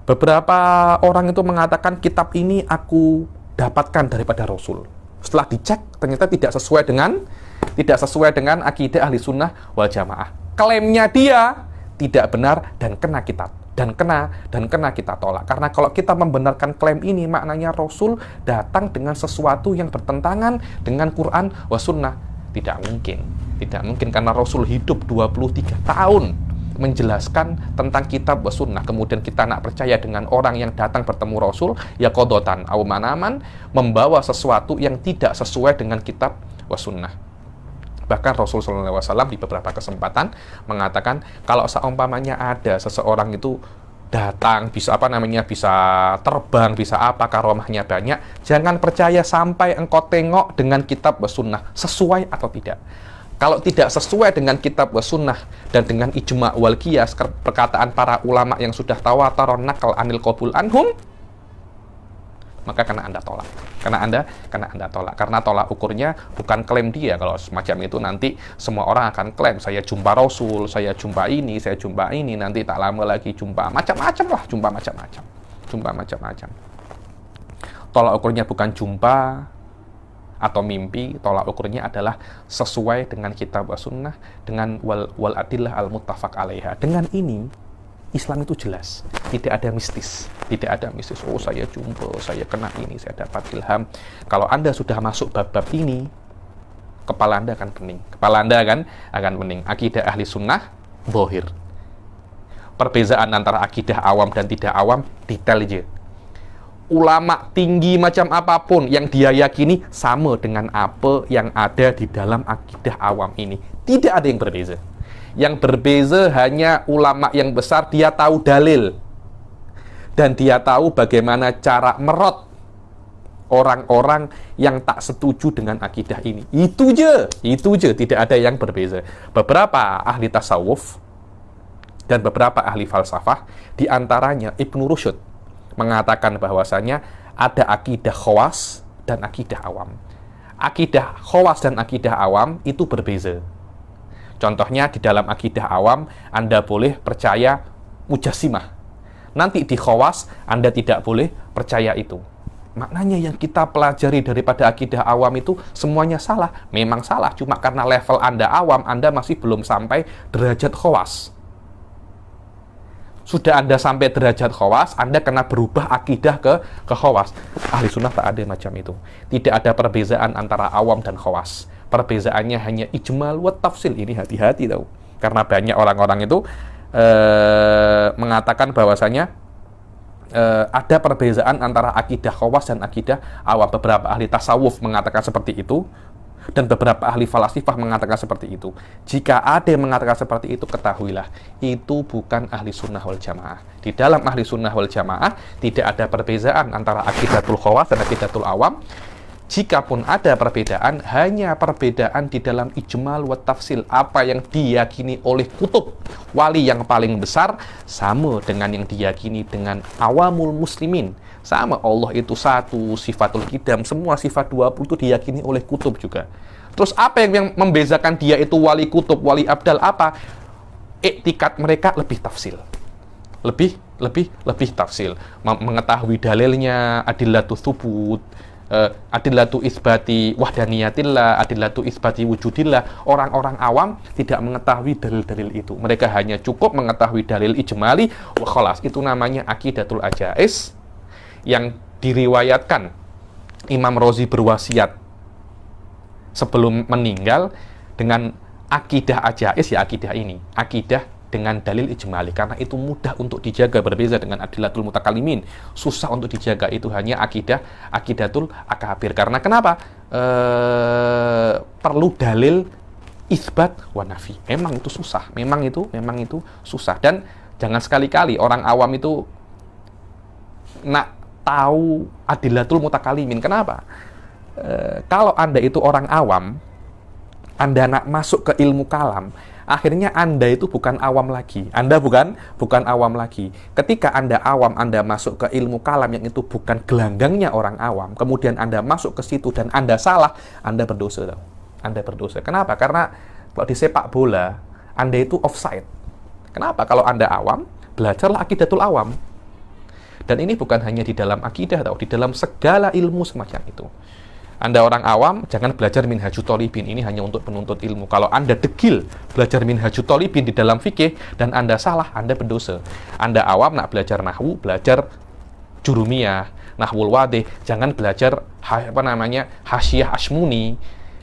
Beberapa orang itu mengatakan kitab ini aku dapatkan daripada Rasul. Setelah dicek ternyata tidak sesuai dengan akidah ahli sunnah wal jamaah. Klaimnya dia tidak benar dan kena kita tolak. Karena kalau kita membenarkan klaim ini, maknanya Rasul datang dengan sesuatu yang bertentangan dengan Quran wa sunnah. Tidak mungkin. Tidak mungkin karena Rasul hidup 23 tahun menjelaskan tentang kitab wa sunnah, kemudian kita nak percaya dengan orang yang datang bertemu Rasul ya qadotan au manaman, membawa sesuatu yang tidak sesuai dengan kitab wa sunnah. Bahkan Rasul SAW di beberapa kesempatan mengatakan kalau seumpamanya ada seseorang itu datang bisa bisa terbang, bisa apa, karomahnya banyak, jangan percaya sampai engkau tengok dengan kitab wa sunnah sesuai atau tidak. Kalau tidak sesuai dengan kitab wa sunnah dan dengan ijma' wal qiyas, perkataan para ulama yang sudah tawatar nakal anil qabul anhum, maka kena Anda tolak. Kena Anda tolak. Karena tolak ukurnya bukan klaim dia. Kalau semacam itu nanti semua orang akan klaim, saya jumpa Rasul, saya jumpa ini, nanti tak lama lagi jumpa macam-macam lah, jumpa macam-macam. Tolak ukurnya bukan jumpa atau mimpi, tolak ukurnya adalah sesuai dengan kitab wa sunnah, dengan wal adillah al muttafaq alaiha. Dengan ini Islam itu jelas, tidak ada mistis. Oh, saya jumpa, saya kena ini, saya dapat ilham. Kalau Anda sudah masuk bab-bab ini, kepala Anda akan pening. Akidah ahli sunnah zahir. Perbezaan antara akidah awam dan tidak awam detail aja. Ulama tinggi macam apapun yang dia yakini sama dengan apa yang ada di dalam akidah awam ini. Tidak ada yang berbeza. Yang berbeza hanya ulama yang besar, dia tahu dalil. Dan dia tahu bagaimana cara merot orang-orang yang tak setuju dengan akidah ini. Itu je, tidak ada yang berbeza. Beberapa ahli tasawuf dan beberapa ahli falsafah, di antaranya Ibnu Rusyd, mengatakan bahwasanya ada akidah khawas dan akidah awam. Akidah khawas dan akidah awam itu berbeza. Contohnya di dalam akidah awam Anda boleh percaya mujassimah. Nanti di khawas Anda tidak boleh percaya itu. Maknanya yang kita pelajari daripada akidah awam itu semuanya salah. Memang salah, cuma karena level Anda awam, Anda masih belum sampai derajat khawas. Sudah Anda sampai derajat khawas, Anda kena berubah akidah ke khawas. Ahli sunnah tak ada macam itu. Tidak ada perbezaan antara awam dan khawas. Perbezaannya hanya ijmal wa tafsil. Ini hati-hati tahu. Karena banyak orang-orang itu mengatakan bahwasanya ada perbezaan antara akidah khawas dan akidah awam. Beberapa ahli tasawuf mengatakan seperti itu, dan beberapa ahli falasifah mengatakan seperti itu. Jika ada yang mengatakan seperti itu, ketahuilah, itu bukan ahli sunnah wal jamaah. Di dalam ahli sunnah wal jamaah, tidak ada perbezaan antara akidatul khawas dan akidatul awam. Jikapun ada perbedaan, hanya perbedaan di dalam ijmal wa tafsil. Apa yang diyakini oleh kutub wali yang paling besar, sama dengan yang diyakini dengan awamul muslimin. Sama, Allah itu satu, sifatul qidam, semua sifat 20 itu diyakini oleh kutub juga. Terus apa yang membezakan dia itu wali kutub, wali abdal, apa? Iktikat mereka lebih tafsil. Lebih tafsil. Mengetahui dalilnya, adillatu thubut, adillatu isbati wahdaniyatillah, adillatu isbati wujudillah. Orang-orang awam tidak mengetahui dalil-dalil itu. Mereka hanya cukup mengetahui dalil ijmali wa khalas. Itu namanya aqidatul ajais, yang diriwayatkan Imam Razi berwasiat sebelum meninggal dengan akidah ajais, ya akidah ini, akidah dengan dalil ijmali, karena itu mudah untuk dijaga, berbeza dengan adillatul mutakalimin, susah untuk dijaga. Itu hanya akidatul akabir. Karena kenapa? Perlu dalil isbat wa nafi. Memang itu susah, memang itu susah. Dan jangan sekali-kali orang awam itu nak tahu adillatul mutakalimin. Kenapa? Kalau Anda itu orang awam, Anda nak masuk ke ilmu kalam, akhirnya Anda itu bukan awam lagi. Anda bukan awam lagi. Ketika Anda awam, Anda masuk ke ilmu kalam yang itu bukan gelanggangnya orang awam, kemudian Anda masuk ke situ dan Anda salah, Anda berdosa. Anda berdosa. Kenapa? Karena kalau di sepak bola, Anda itu offside. Kenapa? Kalau Anda awam, belajarlah akidatul awam. Dan ini bukan hanya di dalam akidah, di dalam segala ilmu semacam itu. Anda orang awam, jangan belajar minhajut thalibin. Ini hanya untuk penuntut ilmu. Kalau Anda degil belajar minhajut thalibin di dalam fikih dan Anda salah, Anda berdosa. Anda awam nak belajar nahwu, belajar jurumiyah, nahwul wadih, jangan belajar hasyiyah Ashmuni.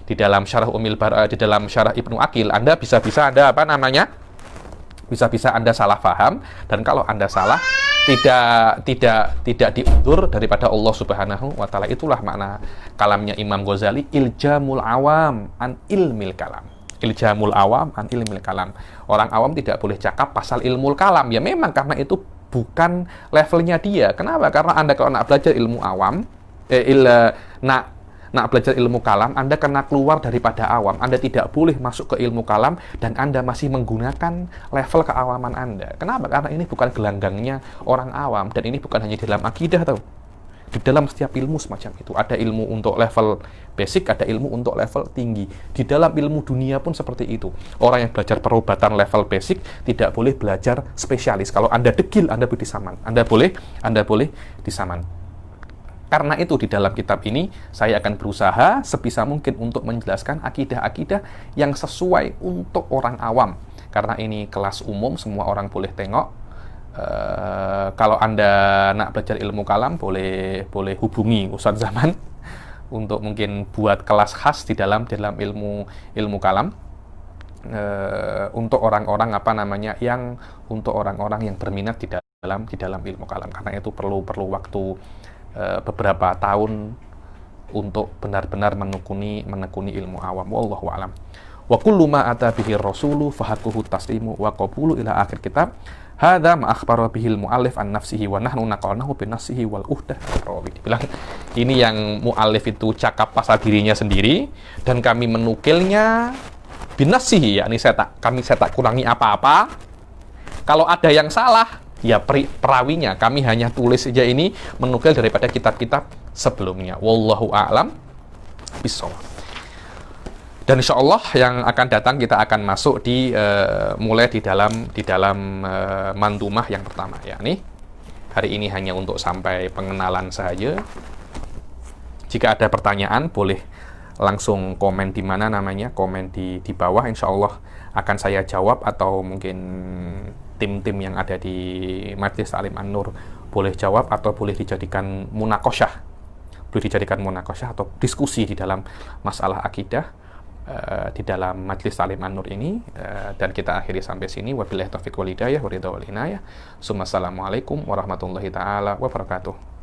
di dalam syarah di dalam syarah Ibnu Aqil, Anda bisa-bisa Anda apa namanya? Bisa-bisa Anda salah paham, dan kalau Anda salah tidak diundur daripada Allah Subhanahu wa taala. Itulah makna kalamnya Imam Ghazali, iljamul awam an ilmil kalam. Iljamul awam an ilmil kalam. Orang awam tidak boleh cakap pasal ilmu kalam. Ya memang karena itu bukan levelnya dia. Kenapa? Karena Anda kalau nak belajar ilmu awam, nak belajar ilmu kalam, Anda kena keluar daripada awam. Anda tidak boleh masuk ke ilmu kalam dan Anda masih menggunakan level keawaman Anda. Kenapa? Karena ini bukan gelanggangnya orang awam, dan ini bukan hanya di dalam akidah, tahu. Di dalam setiap ilmu semacam itu. Ada ilmu untuk level basic, ada ilmu untuk level tinggi. Di dalam ilmu dunia pun seperti itu. Orang yang belajar perobatan level basic tidak boleh belajar spesialis. Kalau Anda degil, Anda boleh disaman. Anda boleh disaman. Karena itu di dalam kitab ini saya akan berusaha sebisa mungkin untuk menjelaskan akidah-akidah yang sesuai untuk orang awam. Karena ini kelas umum, semua orang boleh tengok. Kalau Anda nak belajar ilmu kalam, boleh hubungi Ustadz Zaman untuk mungkin buat kelas khas di dalam ilmu kalam. Untuk orang-orang untuk orang-orang yang berminat di dalam ilmu kalam. Karena itu perlu waktu beberapa tahun untuk benar-benar menekuni ilmu awam. Wallahu a'lam. Wa kullu ma ata bihi rasulu fahaquhu taslimu wa qabulu ila akhir kitab. Hadza ma akhbara bihil muallif an nafsihi wa nahnu naqalnahu bi nafsihi wal uhdah rawi. Dibilang ini yang muallif itu cakap pasal dirinya sendiri dan kami menukilnya binasihi, yakni saya tak kurangi apa-apa. Kalau ada yang salah, ya perawinya, kami hanya tulis saja ini, menukil daripada kitab-kitab sebelumnya. Wallahu a'lam bishawab. Dan insya Allah yang akan datang kita akan masuk mulai di dalam mandumah yang pertama, ya. Nih, hari ini hanya untuk sampai pengenalan saja. Jika ada pertanyaan boleh langsung komen di mana namanya, komen di bawah. Insya Allah akan saya jawab, atau mungkin tim-tim yang ada di Majelis Ta'lim An-Nur boleh jawab, atau boleh dijadikan munakosyah, atau diskusi di dalam masalah akidah di dalam Majelis Ta'lim An-Nur ini. Dan kita akhiri sampai sini. Wabillahi taufiq wal hidayah wa ridha wal inayah. Assalamualaikum warahmatullahi taala wabarakatuh.